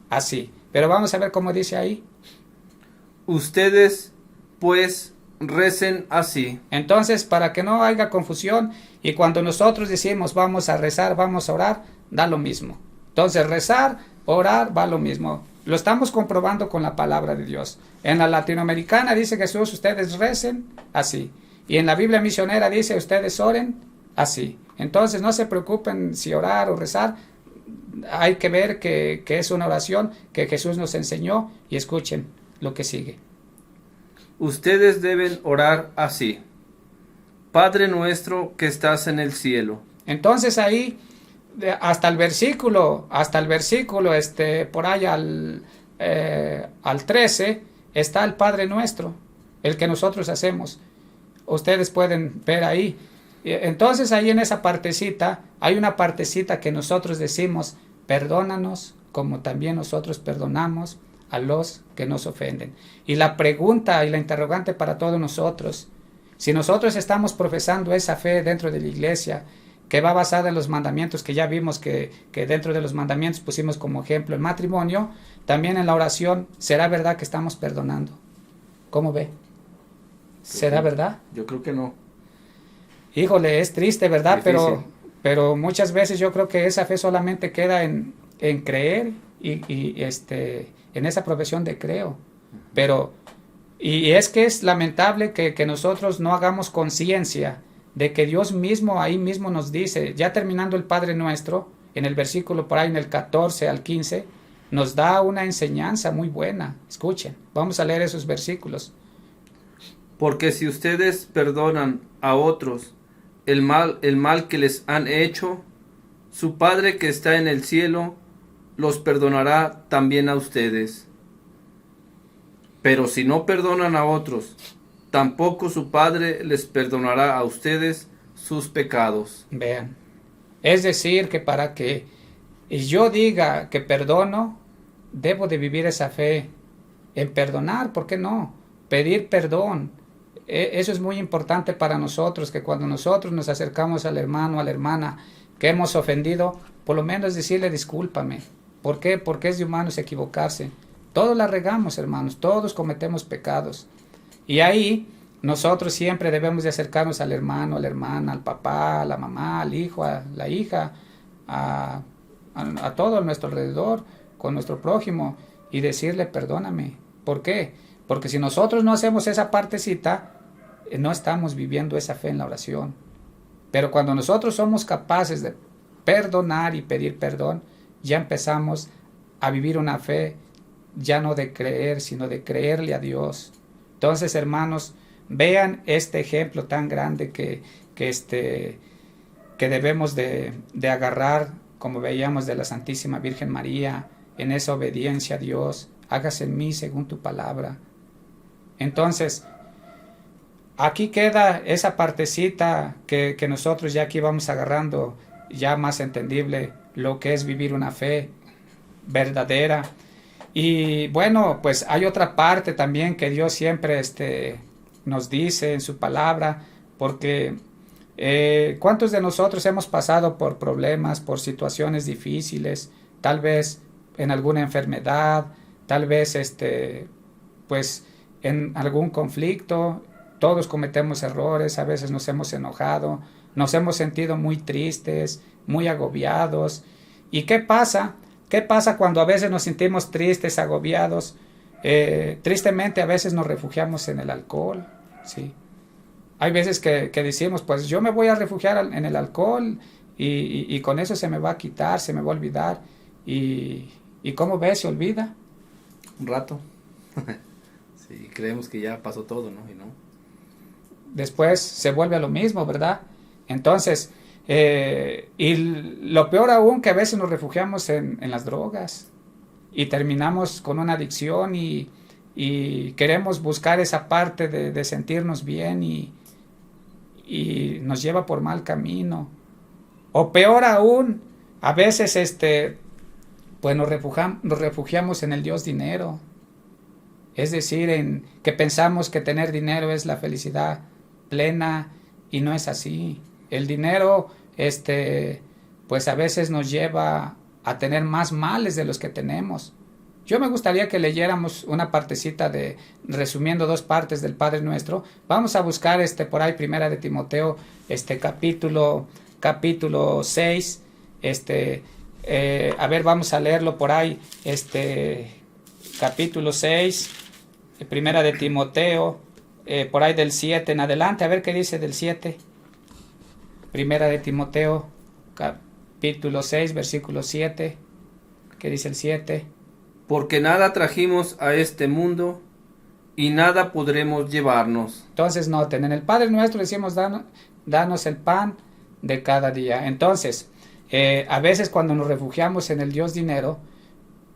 así. Pero vamos a ver cómo dice ahí. Ustedes pues recen así. Entonces, para que no haya confusión, y cuando nosotros decimos vamos a rezar, vamos a orar, da lo mismo. Entonces, rezar, orar, va lo mismo. Lo estamos comprobando con la palabra de Dios. En la latinoamericana dice Jesús, ustedes recen así. Y en la Biblia misionera dice, ustedes oren así. Entonces, no se preocupen si orar o rezar. Hay que ver que es una oración que Jesús nos enseñó, y escuchen lo que sigue. Ustedes deben orar así. Padre nuestro que estás en el cielo. Entonces ahí, hasta el versículo, por ahí al 13, está el Padre Nuestro, el que nosotros hacemos. Ustedes pueden ver ahí. Entonces ahí en esa partecita, hay una partecita que nosotros decimos, perdónanos como también nosotros perdonamos a los que nos ofenden. Y la pregunta y la interrogante para todos nosotros, si nosotros estamos profesando esa fe dentro de la iglesia, que va basada en los mandamientos, que ya vimos que dentro de los mandamientos pusimos como ejemplo el matrimonio, también en la oración, ¿será verdad que estamos perdonando? ¿Cómo ve? ¿Será verdad? Yo creo que no. Híjole, es triste, ¿verdad? Difícil. Pero muchas veces yo creo que esa fe solamente queda en creer y en esa profesión de creo. Pero, y es que es lamentable que nosotros no hagamos conciencia de que Dios mismo ahí mismo nos dice, ya terminando el Padre Nuestro, en el versículo por ahí en el 14 al 15, nos da una enseñanza muy buena. Escuchen, vamos a leer esos versículos. Porque si ustedes perdonan a otros el mal que les han hecho, su Padre que está en el cielo los perdonará también a ustedes. Pero si no perdonan a otros, tampoco su Padre les perdonará a ustedes sus pecados. Vean, es decir, que para que yo diga que perdono, debo de vivir esa fe en perdonar. ¿Por qué no? Pedir perdón. Eso es muy importante para nosotros, que cuando nosotros nos acercamos al hermano, a la hermana que hemos ofendido, por lo menos decirle discúlpame. ¿Por qué? Porque es de humanos equivocarse. Todos la regamos, hermanos, todos cometemos pecados. Y ahí nosotros siempre debemos de acercarnos al hermano, a la hermana, al papá, a la mamá, al hijo, a la hija, a todo nuestro alrededor, con nuestro prójimo, y decirle perdóname. ¿Por qué? Porque si nosotros no hacemos esa partecita, no estamos viviendo esa fe en la oración. Pero cuando nosotros somos capaces de perdonar y pedir perdón, ya empezamos a vivir una fe ya no de creer, sino de creerle a Dios. Entonces, hermanos, vean este ejemplo tan grande que debemos de agarrar, como veíamos de la Santísima Virgen María, en esa obediencia a Dios. Hágase en mí según tu palabra. Entonces, aquí queda esa partecita que nosotros ya aquí vamos agarrando ya más entendible lo que es vivir una fe verdadera. Y bueno, pues hay otra parte también que Dios siempre nos dice en su palabra, porque ¿cuántos de nosotros hemos pasado por problemas, por situaciones difíciles, tal vez en alguna enfermedad, tal vez pues en algún conflicto? Todos cometemos errores, a veces nos hemos enojado, nos hemos sentido muy tristes, muy agobiados. ¿Y qué pasa? ¿Qué pasa cuando a veces nos sentimos tristes, agobiados? Tristemente a veces nos refugiamos en el alcohol, ¿sí? Hay veces que decimos, pues yo me voy a refugiar en el alcohol y con eso se me va a quitar, se me va a olvidar. ¿Y cómo ves? Se olvida. Un rato. Sí, creemos que ya pasó todo, ¿no? Y no. Después se vuelve a lo mismo, ¿verdad? Entonces, y lo peor aún que a veces nos refugiamos en las drogas y terminamos con una adicción y queremos buscar esa parte de sentirnos bien y nos lleva por mal camino. O peor aún, a veces pues nos refugiamos en el Dios dinero. Es decir, en que pensamos que tener dinero es la felicidad plena y no es así. El dinero, pues a veces nos lleva a tener más males de los que tenemos. Yo me gustaría que leyéramos una partecita resumiendo 2 partes del Padre Nuestro. Vamos a buscar por ahí Primera de Timoteo, capítulo 6. A ver, vamos a leerlo por ahí. Capítulo 6, Primera de Timoteo, por ahí del 7 en adelante. A ver qué dice del 7. Primera de Timoteo, capítulo 6, versículo 7. ¿Qué dice el 7? Porque nada trajimos a este mundo y nada podremos llevarnos. Entonces noten, en el Padre Nuestro decimos, danos el pan de cada día. Entonces, a veces cuando nos refugiamos en el Dios dinero,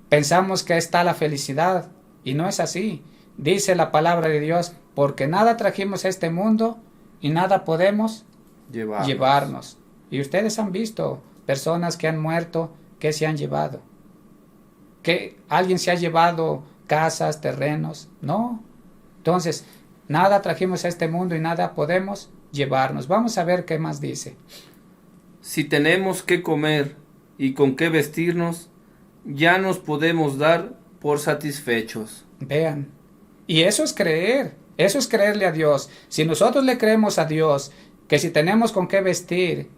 pensamos que está la felicidad y no es así. Dice la palabra de Dios, porque nada trajimos a este mundo y nada podemos llevarnos. Y ustedes han visto personas que han muerto, que se han llevado. ¿Que alguien se ha llevado casas, terrenos? No. Entonces, nada trajimos a este mundo y nada podemos llevarnos. Vamos a ver qué más dice. Si tenemos que comer y con qué vestirnos, ya nos podemos dar por satisfechos. Vean. Y eso es creerle a Dios. Si nosotros le creemos a Dios, que si tenemos con qué vestir,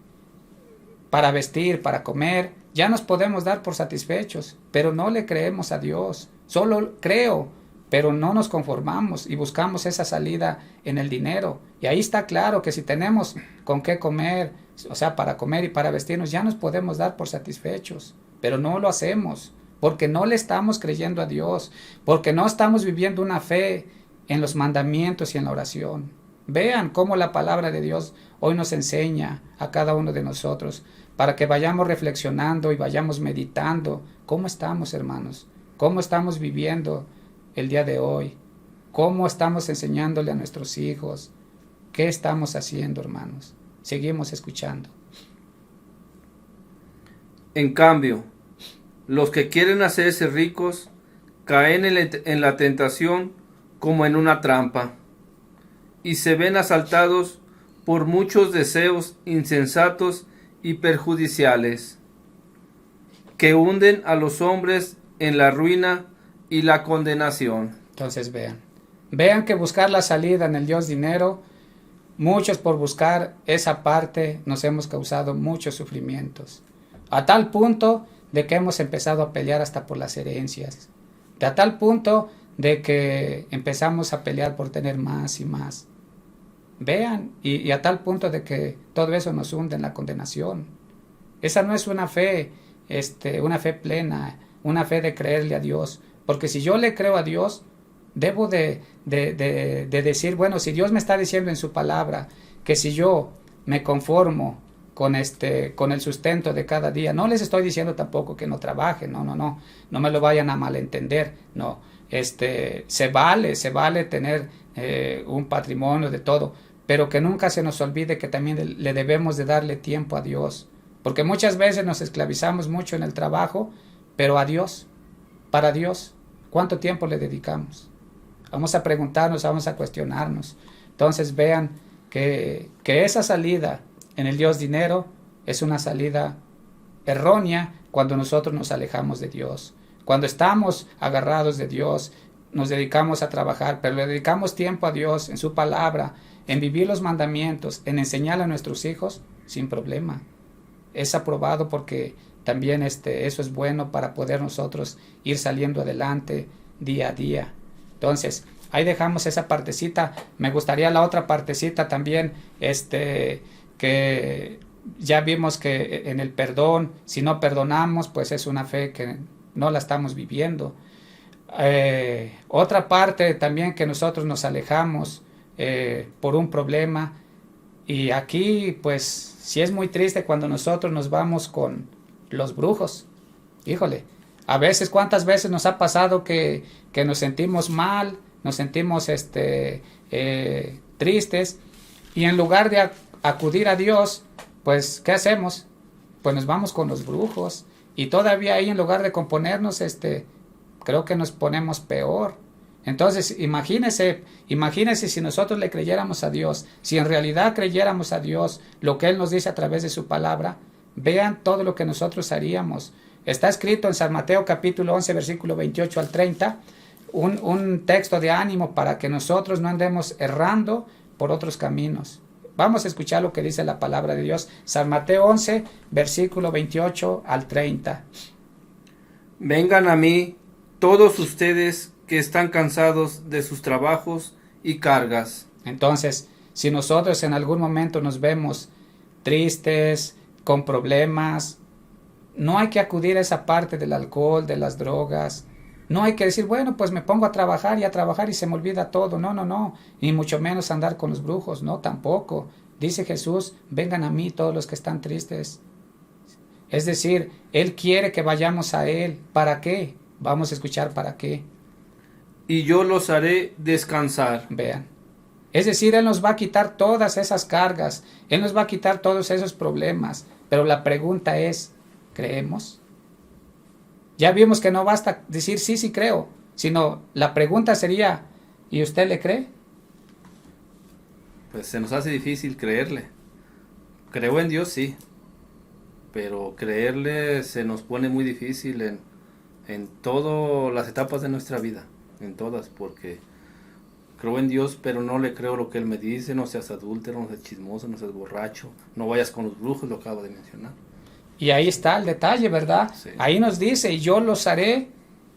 para comer, ya nos podemos dar por satisfechos, pero no le creemos a Dios. Solo creo, pero no nos conformamos y buscamos esa salida en el dinero. Y ahí está claro que si tenemos con qué comer, o sea, para comer y para vestirnos, ya nos podemos dar por satisfechos, pero no lo hacemos, porque no le estamos creyendo a Dios, porque no estamos viviendo una fe en los mandamientos y en la oración. Vean cómo la palabra de Dios hoy nos enseña a cada uno de nosotros, para que vayamos reflexionando y vayamos meditando cómo estamos, hermanos, cómo estamos viviendo el día de hoy, cómo estamos enseñándole a nuestros hijos, qué estamos haciendo, hermanos. Seguimos escuchando. En cambio, los que quieren hacerse ricos caen en la tentación como en una trampa y se ven asaltados por muchos deseos insensatos y perjudiciales que hunden a los hombres en la ruina y la condenación. Entonces vean que buscar la salida en el Dios dinero, muchos por buscar esa parte nos hemos causado muchos sufrimientos, a tal punto de que hemos empezado a pelear hasta por las herencias, a tal punto de que empezamos a pelear por tener más y más. Vean, y a tal punto de que todo eso nos hunde en la condenación. Esa no es una fe plena, una fe de creerle a Dios. Porque si yo le creo a Dios, debo de decir, bueno, si Dios me está diciendo en su palabra que si yo me conformo con el sustento de cada día, no les estoy diciendo tampoco que no trabajen, no me lo vayan a malentender, no, se vale tener un patrimonio de todo, pero que nunca se nos olvide que también le debemos de darle tiempo a Dios, Porque muchas veces nos esclavizamos mucho en el trabajo, pero a Dios, para Dios, ¿cuánto tiempo le dedicamos? Vamos a preguntarnos, vamos a cuestionarnos. Entonces vean que esa salida en el Dios dinero es una salida errónea cuando nosotros nos alejamos de Dios. Cuando estamos agarrados de Dios, nos dedicamos a trabajar, pero le dedicamos tiempo a Dios en su palabra, en vivir los mandamientos, en enseñar a nuestros hijos, sin problema. Es aprobado porque también eso es bueno para poder nosotros ir saliendo adelante día a día. Entonces, ahí dejamos esa partecita. Me gustaría la otra partecita también, que ya vimos que en el perdón, si no perdonamos, pues es una fe que no la estamos viviendo. Otra parte también que nosotros nos alejamos por un problema, y aquí pues sí es muy triste cuando nosotros nos vamos con los brujos. Híjole, a veces, ¿cuántas veces nos ha pasado que nos sentimos mal, nos sentimos tristes, y en lugar de acudir a Dios, pues ¿qué hacemos? Pues nos vamos con los brujos, y todavía ahí en lugar de componernos, creo que nos ponemos peor. Entonces imagínese si nosotros le creyéramos a Dios, si en realidad creyéramos a Dios, lo que Él nos dice a través de su palabra, vean todo lo que nosotros haríamos. Está escrito en San Mateo capítulo 11 versículo 28 al 30, un texto de ánimo para que nosotros no andemos errando por otros caminos. Vamos a escuchar lo que dice la palabra de Dios. San Mateo 11 versículo 28 al 30. Vengan a mí todos ustedes que están cansados de sus trabajos y cargas. Entonces, si nosotros en algún momento nos vemos tristes, con problemas, no hay que acudir a esa parte del alcohol, de las drogas. No hay que decir, bueno, pues me pongo a trabajar y se me olvida todo. No. Ni mucho menos andar con los brujos. No, tampoco. Dice Jesús, vengan a mí todos los que están tristes. Es decir, Él quiere que vayamos a Él. ¿Para qué? Vamos a escuchar para qué. Y yo los haré descansar. Vean. Es decir, Él nos va a quitar todas esas cargas. Él nos va a quitar todos esos problemas. Pero la pregunta es, ¿creemos? Ya vimos que no basta decir sí creo, sino la pregunta sería, ¿y usted le cree? Pues se nos hace difícil creerle. Creo en Dios, sí, pero creerle se nos pone muy difícil en todas las etapas de nuestra vida, en todas, porque creo en Dios, pero no le creo lo que Él me dice. No seas adúltero, no seas chismoso, no seas borracho, no vayas con los brujos, lo acabo de mencionar. Y ahí está el detalle, ¿verdad? Sí. Ahí nos dice, yo los haré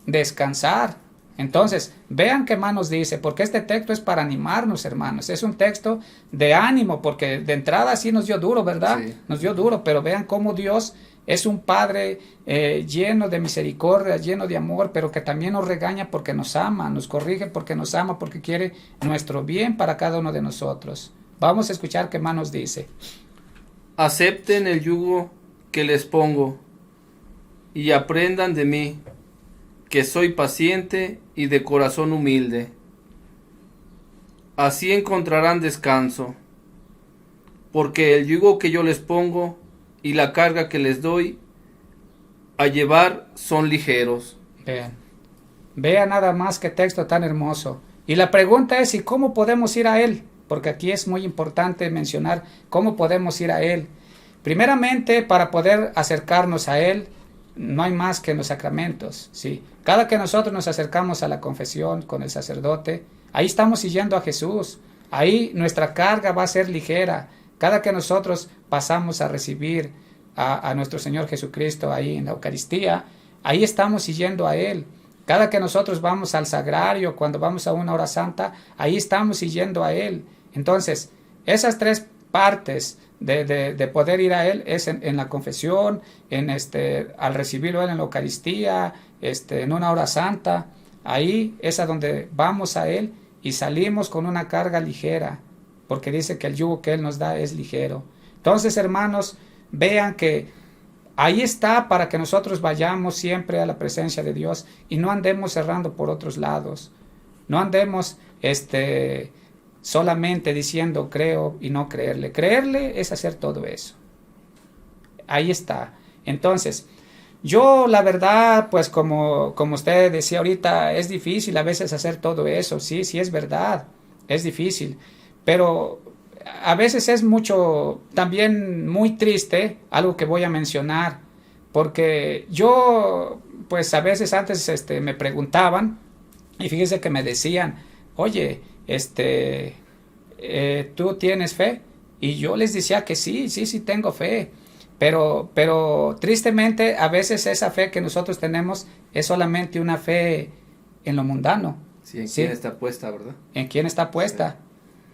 descansar. Entonces, vean qué más nos dice, porque este texto es para animarnos, hermanos. Es un texto de ánimo, porque de entrada sí nos dio duro, ¿verdad? Sí. Nos dio duro, pero vean cómo Dios es un Padre lleno de misericordia, lleno de amor, pero que también nos regaña porque nos ama, nos corrige porque nos ama, porque quiere nuestro bien para cada uno de nosotros. Vamos a escuchar qué más nos dice. Acepten el yugo que les pongo y aprendan de mí, que soy paciente y de corazón humilde. Así encontrarán descanso, porque el yugo que yo les pongo y la carga que les doy a llevar son ligeros. Vean nada más qué texto tan hermoso. Y la pregunta es, ¿y cómo podemos ir a Él? Porque aquí es muy importante mencionar cómo podemos ir a Él. Primeramente, para poder acercarnos a Él, no hay más que en los sacramentos, ¿sí? Cada que nosotros nos acercamos a la confesión con el sacerdote, ahí estamos siguiendo a Jesús. Ahí nuestra carga va a ser ligera. Cada que nosotros pasamos a recibir a nuestro Señor Jesucristo ahí en la Eucaristía, ahí estamos siguiendo a Él. Cada que nosotros vamos al sagrario, cuando vamos a una hora santa, ahí estamos siguiendo a Él. Entonces, esas tres partes de poder ir a Él es en la confesión, al recibirlo Él en la Eucaristía, en una hora santa. Ahí es a donde vamos a Él y salimos con una carga ligera, porque dice que el yugo que Él nos da es ligero. Entonces, hermanos, vean que ahí está para que nosotros vayamos siempre a la presencia de Dios y no andemos errando por otros lados. No andemos solamente diciendo creo y no creerle. Creerle es hacer todo eso. ahí está. Entonces, yo la verdad, pues como usted decía ahorita, es difícil a veces hacer todo eso, sí, sí es verdad, es difícil, pero a veces es mucho, también muy triste, algo que voy a mencionar, porque yo, pues a veces antes me preguntaban, y fíjese que me decían, oye, ¿tú tienes fe? Y yo les decía que sí, sí, sí tengo fe. Pero tristemente a veces esa fe que nosotros tenemos es solamente una fe en lo mundano. Sí, en ¿sí? quién está puesta, ¿verdad? ¿En quién está puesta? Sí.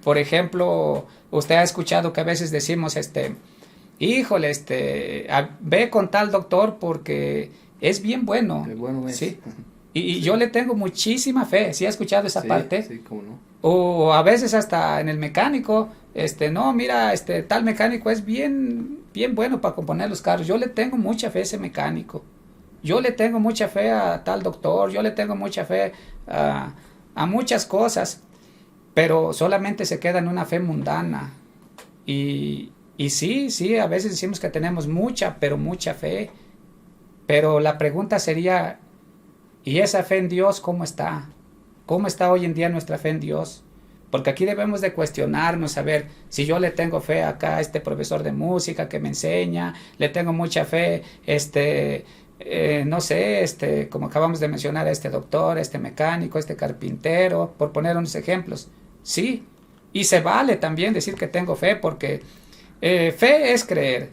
Por ejemplo, usted ha escuchado que a veces decimos, híjole, ve con tal doctor porque es bien bueno. Qué bueno es. ¿sí? Y yo le tengo muchísima fe. ¿Sí ha escuchado esa parte? Sí, cómo no. O a veces hasta en el mecánico, no, mira, tal mecánico es bien bueno para componer los carros. Yo le tengo mucha fe a ese mecánico. Yo le tengo mucha fe a tal doctor. Yo le tengo mucha fe a muchas cosas. Pero solamente se queda en una fe mundana. Y sí, a veces decimos que tenemos mucha, pero mucha fe. Pero la pregunta sería, ¿y esa fe en Dios cómo está? ¿Cómo está hoy en día nuestra fe en Dios? Porque aquí debemos de cuestionarnos, a ver, si yo le tengo fe acá a este profesor de música que me enseña, le tengo mucha fe, no sé, como acabamos de mencionar, a este doctor, a este mecánico, a este carpintero, por poner unos ejemplos. Sí, y se vale también decir que tengo fe, porque fe es creer.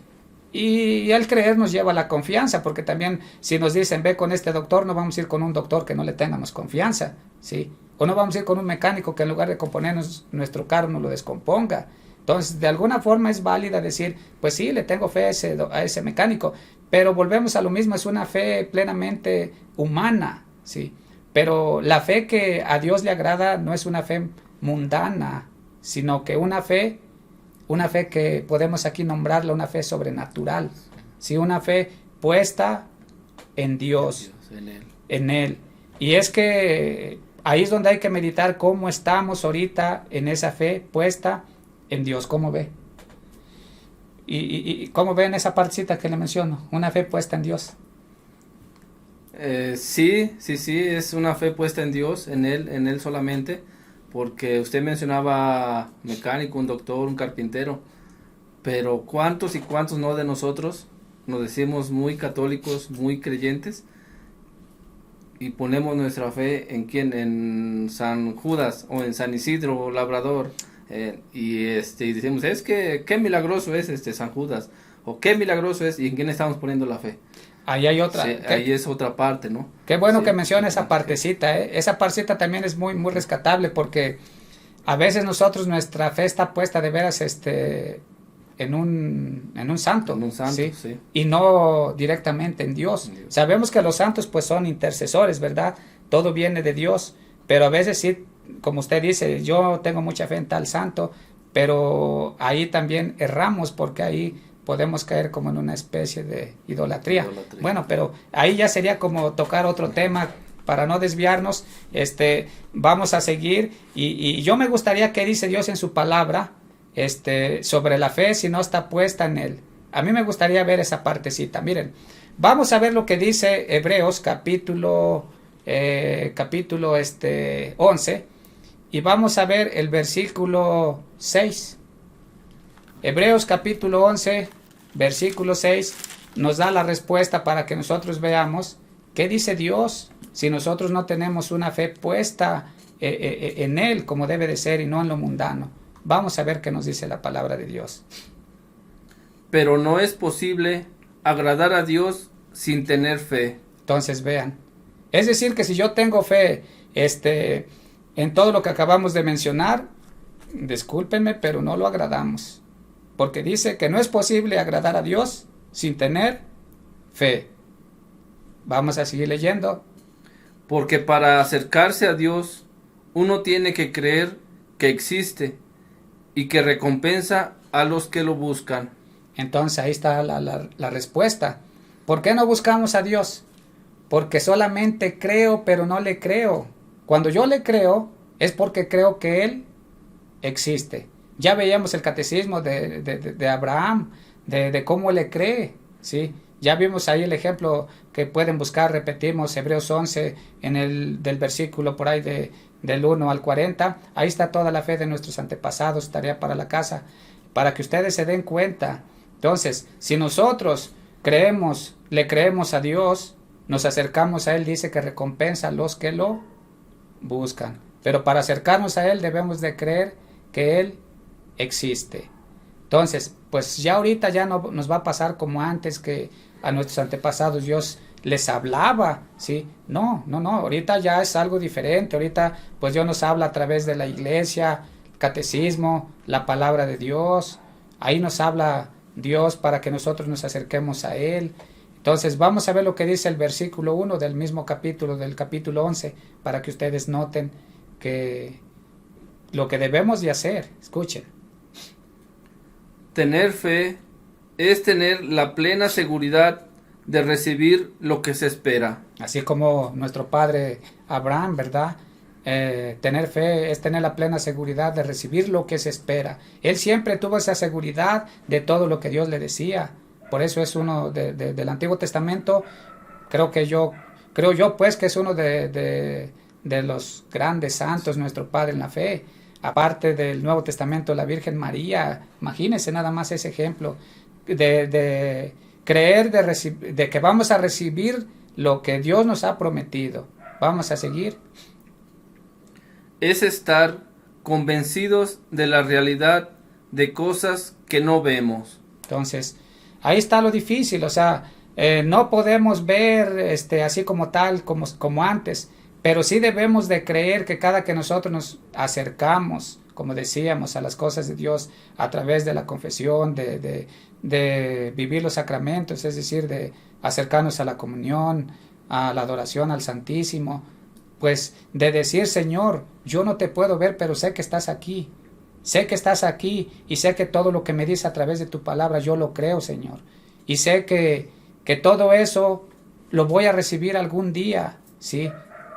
Y el creer nos lleva a la confianza, porque también si nos dicen ve con este doctor, no vamos a ir con un doctor que no le tengamos confianza, ¿sí? O no vamos a ir con un mecánico que en lugar de componernos nuestro carro nos lo descomponga. Entonces, de alguna forma es válida decir, pues sí, le tengo fe a ese mecánico, pero volvemos a lo mismo, es una fe plenamente humana, ¿sí? Pero la fe que a Dios le agrada no es una fe mundana, sino que una fe que podemos aquí nombrarla una fe sobrenatural, ¿sí? Una fe puesta en Dios, en Él. Y es que ahí es donde hay que meditar cómo estamos ahorita en esa fe puesta en Dios. ¿Cómo ve? ¿Y cómo ve en esa partecita que le menciono? Una fe puesta en Dios. Sí, es una fe puesta en Dios, en Él solamente. Porque usted mencionaba mecánico, un doctor, un carpintero, pero ¿cuántos y cuántos no de nosotros nos decimos muy católicos, muy creyentes y ponemos nuestra fe en quién? En San Judas o en San Isidro Labrador, y decimos, es que qué milagroso es San Judas, o qué milagroso es, y en quién estamos poniendo la fe. Ahí hay otra. Sí, ahí es otra parte, ¿no? Qué bueno que menciona esa partecita, ¿eh? Esa partecita también es muy, muy rescatable, porque a veces nosotros nuestra fe está puesta de veras en un santo. En un santo, ¿sí? Sí. Y no directamente en Dios. Sabemos que los santos pues son intercesores, ¿verdad? Todo viene de Dios, pero a veces sí, como usted dice, yo tengo mucha fe en tal santo, pero ahí también erramos, porque ahí podemos caer como en una especie de idolatría. Bueno, pero ahí ya sería como tocar otro tema para no desviarnos. Vamos a seguir y yo me gustaría que dice Dios en su palabra sobre la fe si no está puesta en Él. A mí me gustaría ver esa partecita. Miren, vamos a ver lo que dice Hebreos capítulo 11 y vamos a ver el versículo 6. Hebreos capítulo 11, versículo 6, nos da la respuesta para que nosotros veamos qué dice Dios si nosotros no tenemos una fe puesta en Él como debe de ser y no en lo mundano. Vamos a ver qué nos dice la palabra de Dios. Pero no es posible agradar a Dios sin tener fe. Entonces vean, es decir que si yo tengo fe en todo lo que acabamos de mencionar, discúlpenme, pero no lo agradamos. Porque dice que no es posible agradar a Dios sin tener fe. Vamos a seguir leyendo. Porque para acercarse a Dios, uno tiene que creer que existe y que recompensa a los que lo buscan. Entonces ahí está la respuesta. ¿Por qué no buscamos a Dios? Porque solamente creo, pero no le creo. Cuando yo le creo, es porque creo que Él existe. Ya veíamos el catecismo de Abraham, de cómo le cree. ¿sí? Ya vimos ahí el ejemplo que pueden buscar, repetimos, Hebreos 11, del versículo por ahí del 1 al 40. Ahí está toda la fe de nuestros antepasados, tarea para la casa, para que ustedes se den cuenta. Entonces, si nosotros le creemos a Dios, nos acercamos a Él, dice que recompensa a los que lo buscan. Pero para acercarnos a Él debemos de creer que Él existe. Entonces, pues ya ahorita ya no nos va a pasar como antes, que a nuestros antepasados Dios les hablaba, ¿sí? No, ahorita ya es algo diferente. Ahorita pues Dios nos habla a través de la iglesia, catecismo, la palabra de Dios. Ahí nos habla Dios para que nosotros nos acerquemos a Él. Entonces vamos a ver lo que dice el versículo 1 del mismo capítulo, del capítulo 11, para que ustedes noten que lo que debemos de hacer. Escuchen. Tener fe es tener la plena seguridad de recibir lo que se espera. Así como nuestro padre Abraham, ¿verdad? Tener fe es tener la plena seguridad de recibir lo que se espera. Él siempre tuvo esa seguridad de todo lo que Dios le decía. Por eso es uno del Antiguo Testamento. Creo yo pues que es uno de los grandes santos, nuestro padre en la fe. Aparte del Nuevo Testamento, la Virgen María. Imagínense nada más ese ejemplo de creer, de que vamos a recibir lo que Dios nos ha prometido. Vamos a seguir. Es estar convencidos de la realidad de cosas que no vemos. Entonces, ahí está lo difícil, o sea, no podemos ver así como tal, como antes, pero sí debemos de creer que cada que nosotros nos acercamos, como decíamos, a las cosas de Dios a través de la confesión, de vivir los sacramentos, es decir, de acercarnos a la comunión, a la adoración al Santísimo, pues de decir, Señor, yo no te puedo ver, pero sé que estás aquí y sé que todo lo que me dices a través de tu palabra, yo lo creo, Señor, y sé que todo eso lo voy a recibir algún día, ¿sí?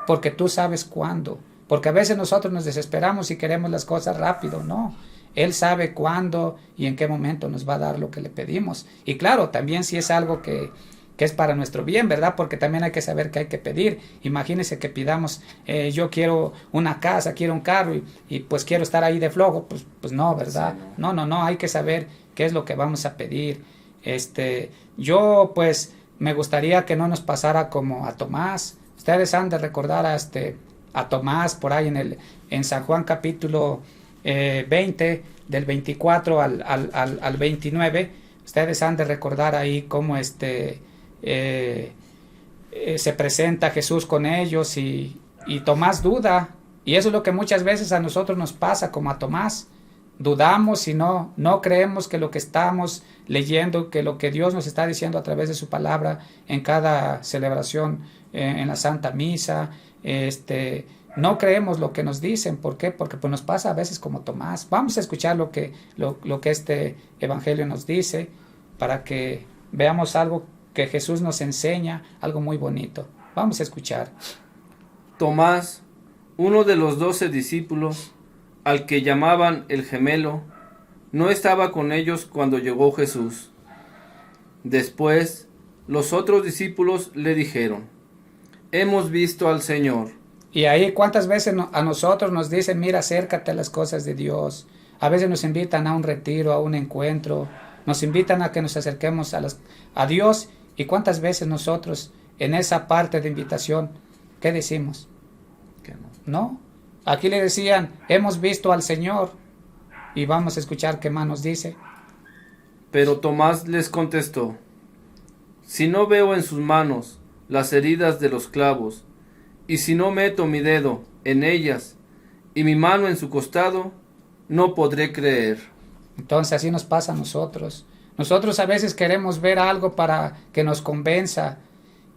Porque tú sabes cuándo, porque a veces nosotros nos desesperamos y queremos las cosas rápido, no. Él sabe cuándo y en qué momento nos va a dar lo que le pedimos. Y claro, también si es algo que es para nuestro bien, ¿verdad? Porque también hay que saber qué hay que pedir. Imagínense que pidamos, yo quiero una casa, quiero un carro y pues quiero estar ahí de flojo, pues no, ¿verdad? Sí, no, hay que saber qué es lo que vamos a pedir. Yo pues me gustaría que no nos pasara como a Tomás. Ustedes han de recordar a Tomás por ahí en San Juan capítulo 20, del 24 al 29. Ustedes han de recordar ahí cómo se presenta Jesús con ellos y Tomás duda, y eso es lo que muchas veces a nosotros nos pasa como a Tomás. Dudamos y no creemos que lo que estamos leyendo, que lo que Dios nos está diciendo a través de su palabra en cada celebración, en la Santa Misa, no creemos lo que nos dicen. ¿Por qué? Porque pues nos pasa a veces como Tomás. Vamos a escuchar lo que este evangelio nos dice para que veamos algo que Jesús nos enseña, algo muy bonito. Vamos a escuchar. Tomás, uno de los 12 discípulos, al que llamaban el gemelo, no estaba con ellos cuando llegó Jesús. Después, los otros discípulos le dijeron: hemos visto al Señor. Y ahí cuántas veces a nosotros nos dicen, mira, acércate a las cosas de Dios. A veces nos invitan a un retiro, a un encuentro, nos invitan a que nos acerquemos a Dios. Y cuántas veces nosotros en esa parte de invitación, ¿qué decimos? Que no. No, aquí le decían, hemos visto al Señor, y vamos a escuchar qué más nos dice. Pero Tomás les contestó: si no veo en sus manos las heridas de los clavos, y si no meto mi dedo en ellas y mi mano en su costado, no podré creer. Entonces así nos pasa a nosotros. Nosotros a veces queremos ver algo para que nos convenza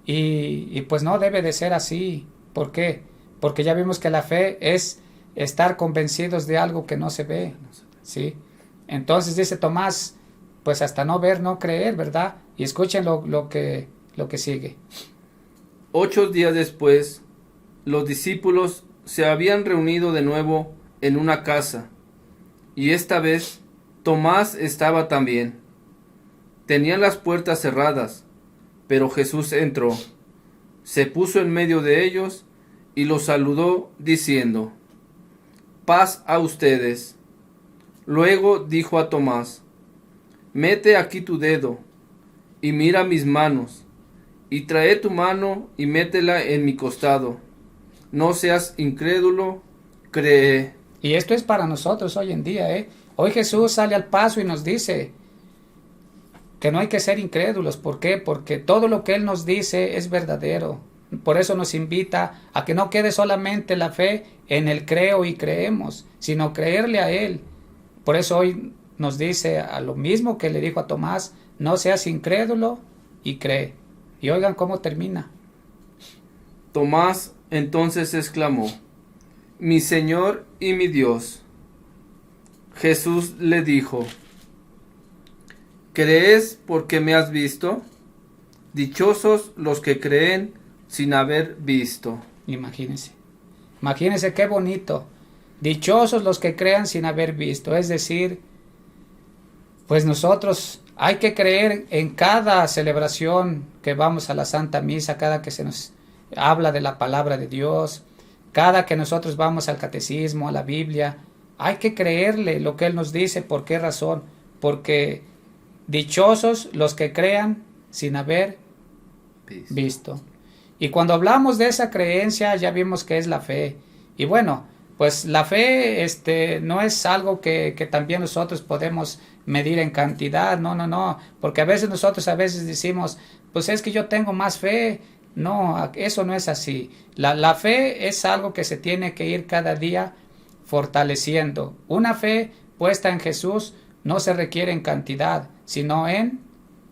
y pues no debe de ser así. ¿Por qué? Porque ya vimos que la fe es estar convencidos de algo que no se ve, ¿sí? Entonces dice Tomás, pues hasta no ver, no creer, ¿verdad? Y escuchen lo que sigue. 8 días después, los discípulos se habían reunido de nuevo en una casa, y esta vez Tomás estaba también. Tenían las puertas cerradas, pero Jesús entró, se puso en medio de ellos y los saludó diciendo: paz a ustedes. Luego dijo a Tomás: mete aquí tu dedo y mira mis manos, y trae tu mano y métela en mi costado. No seas incrédulo, cree. Y esto es para nosotros hoy en día, ¿eh? Hoy Jesús sale al paso y nos dice que no hay que ser incrédulos. ¿Por qué? Porque todo lo que Él nos dice es verdadero. Por eso nos invita a que no quede solamente la fe en el creo y creemos, sino creerle a Él. Por eso hoy nos dice a lo mismo que le dijo a Tomás: no seas incrédulo y cree. Y oigan cómo termina. Tomás entonces exclamó: mi Señor y mi Dios. Jesús le dijo: ¿crees porque me has visto? Dichosos los que creen sin haber visto. Imagínense. Imagínense qué bonito. Dichosos los que crean sin haber visto. Es decir, pues nosotros hay que creer en cada celebración que vamos a la Santa Misa, cada que se nos habla de la palabra de Dios, cada que nosotros vamos al catecismo, a la Biblia. Hay que creerle lo que Él nos dice. ¿Por qué razón? Porque dichosos los que crean sin haber visto. Y cuando hablamos de esa creencia, ya vimos que es la fe. Y bueno, pues la fe no es algo que también nosotros podemos medir en cantidad. No, porque a veces nosotros decimos, pues es que yo tengo más fe. No, eso no es así. La fe es algo que se tiene que ir cada día fortaleciendo. Una fe puesta en Jesús no se requiere en cantidad, sino en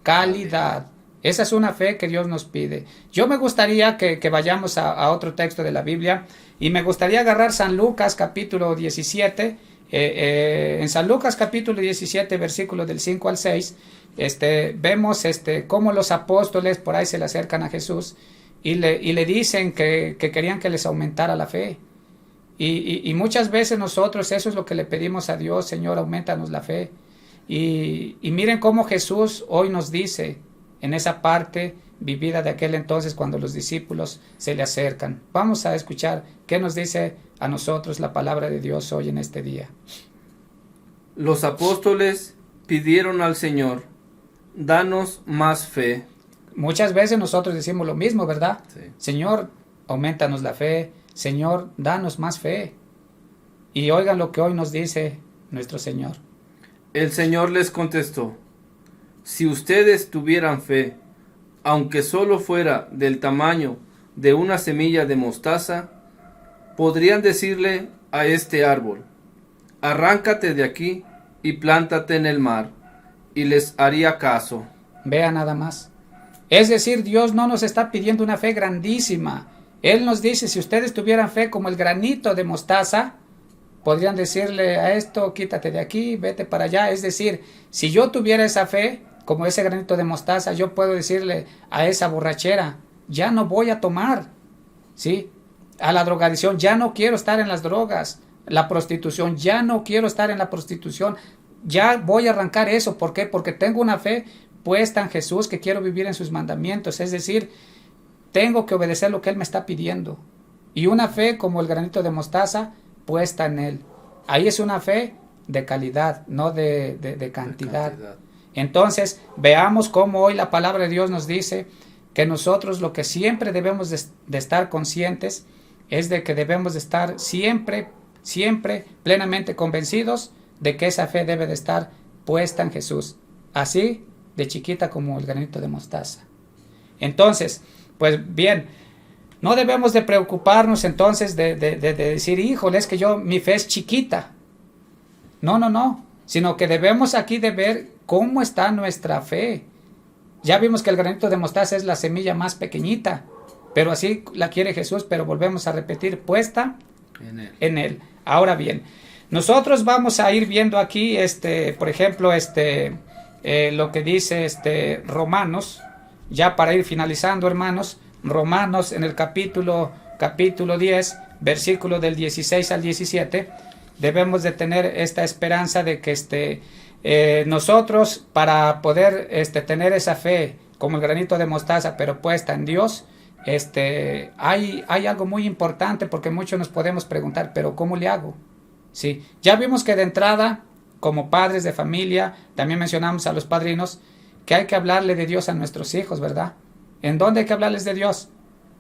calidad. Esa es una fe que Dios nos pide. Yo me gustaría que vayamos a otro texto de la Biblia, y me gustaría agarrar San Lucas capítulo 17. En San Lucas capítulo 17, versículos del 5 al 6, vemos cómo los apóstoles por ahí se le acercan a Jesús y le dicen que querían que les aumentara la fe. Y muchas veces nosotros eso es lo que le pedimos a Dios: Señor, aumentanos la fe. Y miren cómo Jesús hoy nos dice en esa parte vivida de aquel entonces, cuando los discípulos se le acercan. Vamos a escuchar qué nos dice a nosotros la palabra de Dios hoy en este día. Los apóstoles pidieron al Señor: danos más fe. Muchas veces nosotros decimos lo mismo, ¿verdad? Sí. Señor, aumentanos la fe. Señor, danos más fe. Y oigan lo que hoy nos dice nuestro Señor. El Señor les contestó: si ustedes tuvieran fe, aunque solo fuera del tamaño de una semilla de mostaza, podrían decirle a este árbol: arráncate de aquí y plántate en el mar, y les haría caso. Vea nada más. Es decir, Dios no nos está pidiendo una fe grandísima. Él nos dice: si ustedes tuvieran fe como el granito de mostaza, podrían decirle a esto: quítate de aquí, vete para allá. Es decir, si yo tuviera esa fe como ese granito de mostaza, yo puedo decirle a esa borrachera: ya no voy a tomar, ¿sí? A la drogadicción: ya no quiero estar en las drogas. La prostitución: ya no quiero estar en la prostitución. Ya voy a arrancar eso. ¿Por qué? Porque tengo una fe puesta en Jesús, que quiero vivir en sus mandamientos. Es decir, tengo que obedecer lo que Él me está pidiendo. Y una fe como el granito de mostaza puesta en Él. Ahí es una fe de calidad, no de cantidad. Entonces, veamos cómo hoy la palabra de Dios nos dice que nosotros lo que siempre debemos de estar conscientes es de que debemos de estar siempre plenamente convencidos de que esa fe debe de estar puesta en Jesús. Así de chiquita como el granito de mostaza. Entonces, pues bien, no debemos de preocuparnos entonces de decir: híjole, es que mi fe es chiquita. No, sino que debemos aquí de ver cómo está nuestra fe. Ya vimos que el granito de mostaza es la semilla más pequeñita, pero así la quiere Jesús, pero volvemos a repetir: puesta en Él. Ahora bien, nosotros vamos a ir viendo aquí, por ejemplo, lo que dice Romanos, ya para ir finalizando, hermanos. Romanos en el capítulo 10, versículo del 16 al 17, debemos de tener esta esperanza de que nosotros para poder tener esa fe como el granito de mostaza, pero puesta en Dios, hay algo muy importante, porque muchos nos podemos preguntar, pero ¿cómo le hago? Sí, ya vimos que de entrada, como padres de familia, también mencionamos a los padrinos, que hay que hablarle de Dios a nuestros hijos, ¿verdad? ¿En dónde hay que hablarles de Dios?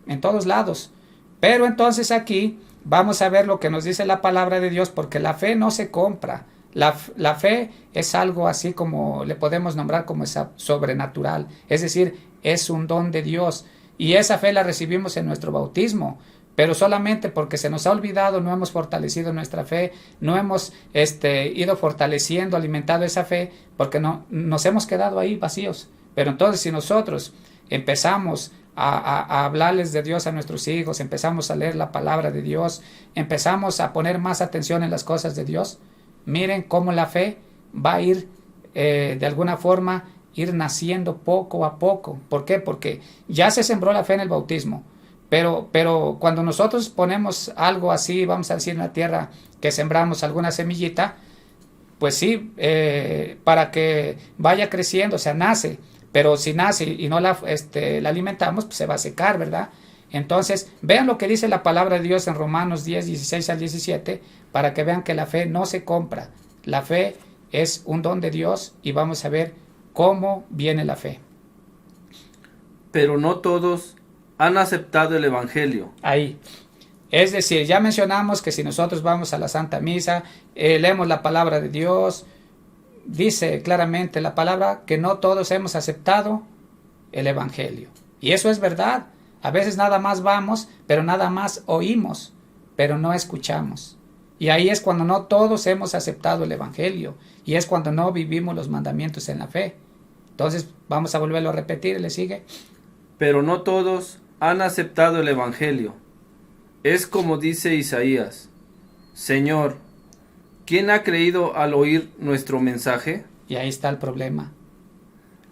En todos lados. Pero entonces aquí vamos a ver lo que nos dice la palabra de Dios, porque la fe no se compra. La fe es algo así como le podemos nombrar como sobrenatural, es decir, es un don de Dios, y esa fe la recibimos en nuestro bautismo, pero solamente porque se nos ha olvidado, no hemos fortalecido nuestra fe, no hemos ido fortaleciendo, alimentando esa fe, porque no nos hemos quedado ahí vacíos. Pero entonces, si nosotros empezamos a hablarles de Dios a nuestros hijos, empezamos a leer la palabra de Dios, empezamos a poner más atención en las cosas de Dios, miren cómo la fe va a ir de alguna forma ir naciendo poco a poco. ¿Por qué? Porque ya se sembró la fe en el bautismo, pero cuando nosotros ponemos algo así, vamos a decir en la tierra, que sembramos alguna semillita, pues sí, para que vaya creciendo, o sea, nace, pero si nace y no la alimentamos, pues se va a secar, ¿verdad? Entonces, vean lo que dice la palabra de Dios en Romanos 10, 16 al 17, para que vean que la fe no se compra. La fe es un don de Dios, y vamos a ver cómo viene la fe. Pero no todos han aceptado el Evangelio. Ahí. Es decir, ya mencionamos que si nosotros vamos a la Santa Misa, leemos la palabra de Dios, dice claramente la palabra que no todos hemos aceptado el Evangelio. Y eso es verdad. A veces nada más vamos, pero nada más oímos, pero no escuchamos. Y ahí es cuando no todos hemos aceptado el Evangelio, y es cuando no vivimos los mandamientos en la fe. Entonces vamos a volverlo a repetir, ¿le sigue? Pero no todos han aceptado el Evangelio. Es como dice Isaías: Señor, ¿quién ha creído al oír nuestro mensaje? Y ahí está el problema.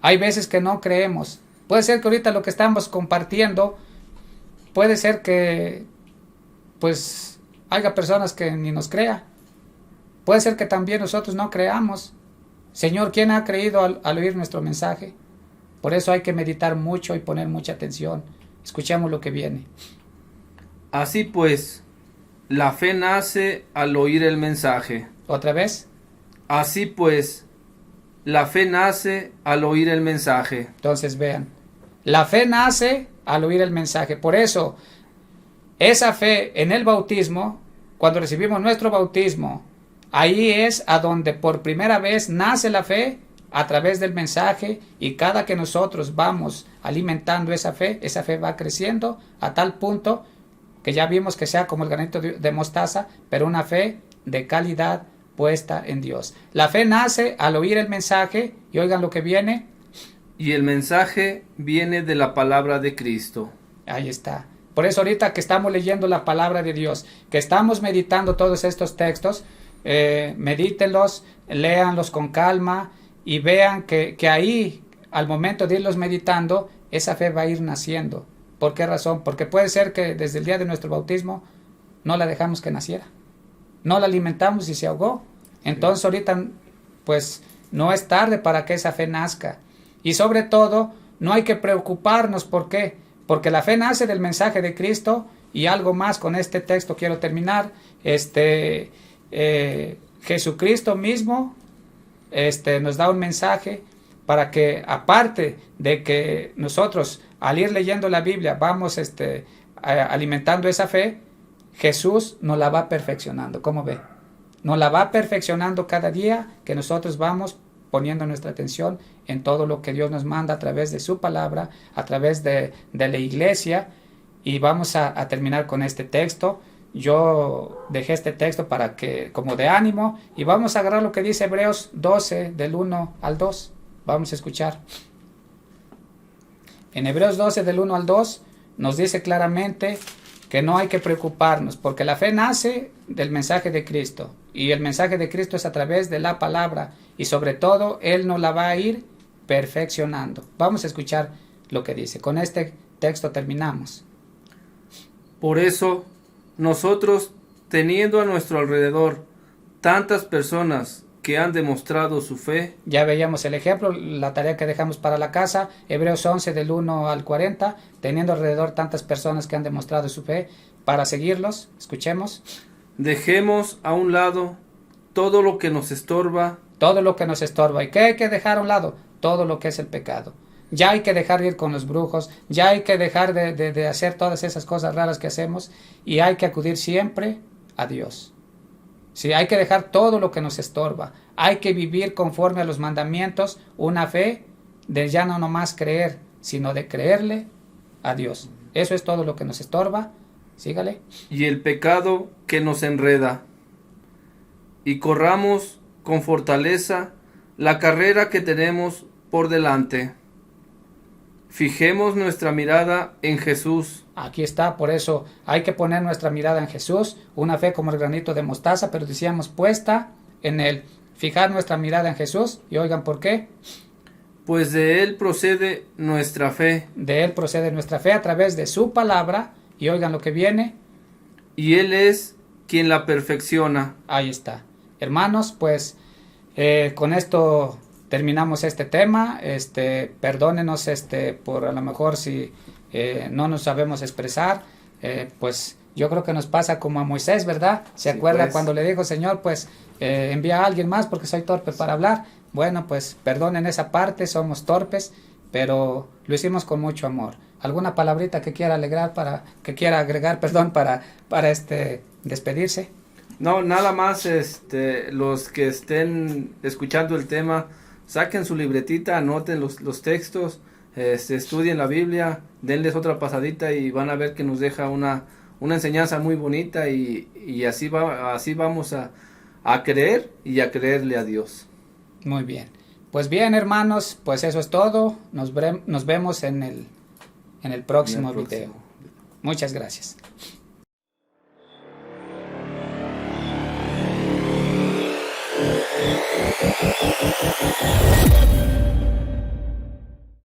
Hay veces que no creemos. Puede ser que ahorita lo que estamos compartiendo, puede ser que pues haya personas que ni nos crea. Puede ser que también nosotros no creamos. Señor, ¿quién ha creído al oír nuestro mensaje? Por eso hay que meditar mucho y poner mucha atención. Escuchemos lo que viene. Así pues, la fe nace al oír el mensaje. ¿Otra vez? Así pues, la fe nace al oír el mensaje. Entonces vean, la fe nace al oír el mensaje. Por eso, esa fe en el bautismo, cuando recibimos nuestro bautismo, ahí es a donde por primera vez nace la fe, a través del mensaje, y cada que nosotros vamos alimentando esa fe va creciendo a tal punto que ya vimos que sea como el granito de mostaza, pero una fe de calidad puesta en Dios. La fe nace al oír el mensaje, y oigan lo que viene. Y el mensaje viene de la palabra de Cristo. Ahí está. Por eso ahorita que estamos leyendo la palabra de Dios, que estamos meditando todos estos textos, medítenlos, léanlos con calma, y vean que ahí, al momento de irlos meditando, esa fe va a ir naciendo. ¿Por qué razón? Porque puede ser que desde el día de nuestro bautismo no la dejamos que naciera, no la alimentamos y se ahogó. Entonces ahorita pues no es tarde para que esa fe nazca. Y sobre todo no hay que preocuparnos. ¿Por qué? Porque la fe nace del mensaje de Cristo. Y algo más, con este texto quiero terminar. Jesucristo mismo nos da un mensaje para que, aparte de que nosotros al ir leyendo la Biblia vamos alimentando esa fe, Jesús nos la va perfeccionando. ¿Cómo ve? Nos la va perfeccionando cada día que nosotros vamos poniendo nuestra atención en todo lo que Dios nos manda a través de su palabra, a través de la iglesia. Y vamos a terminar con este texto. Yo dejé este texto para que, como de ánimo, y vamos a agarrar lo que dice Hebreos 12, del 1 al 2. Vamos a escuchar. En Hebreos 12, del 1 al 2, nos dice claramente que no hay que preocuparnos, porque la fe nace del mensaje de Cristo, y el mensaje de Cristo es a través de la palabra, y sobre todo Él nos la va a ir perfeccionando. Vamos a escuchar lo que dice. Con este texto terminamos. Por eso, nosotros, teniendo a nuestro alrededor tantas personas que han demostrado su fe. Ya veíamos el ejemplo, la tarea que dejamos para la casa, Hebreos 11 del 1 al 40, teniendo alrededor tantas personas que han demostrado su fe, para seguirlos, escuchemos. Dejemos a un lado todo lo que nos estorba. Todo lo que nos estorba. ¿Y qué hay que dejar a un lado? Todo lo que es el pecado. Ya hay que dejar de ir con los brujos, ya hay que dejar de hacer todas esas cosas raras que hacemos y hay que acudir siempre a Dios. Sí, hay que dejar todo lo que nos estorba. Hay que vivir conforme a los mandamientos, una fe de ya no nomás creer, sino de creerle a Dios. Eso es todo lo que nos estorba. Sígale. Y el pecado que nos enreda. Y corramos con fortaleza la carrera que tenemos por delante. Fijemos nuestra mirada en Jesús. Aquí está, por eso hay que poner nuestra mirada en Jesús, una fe como el granito de mostaza, pero decíamos puesta en Él. Fijar nuestra mirada en Jesús, y oigan por qué. Pues de Él procede nuestra fe. De Él procede nuestra fe a través de su palabra, y oigan lo que viene. Y Él es quien la perfecciona. Ahí está. Hermanos, pues con esto terminamos este tema. Perdónenos por a lo mejor si no nos sabemos expresar. Pues yo creo que nos pasa como a Moisés, ¿verdad? ¿Se acuerda pues, cuando le dijo, Señor, pues envía a alguien más porque soy torpe para hablar? Bueno, pues perdonen esa parte, somos torpes, pero lo hicimos con mucho amor. ¿Alguna palabrita que quiera agregar para despedirse? No, nada más, los que estén escuchando el tema, saquen su libretita, anoten los textos, estudien la Biblia, denles otra pasadita y van a ver que nos deja una enseñanza muy bonita y así vamos a creer y a creerle a Dios. Muy bien. Pues bien, hermanos, pues eso es todo. Nos vemos en el próximo video. Muchas gracias.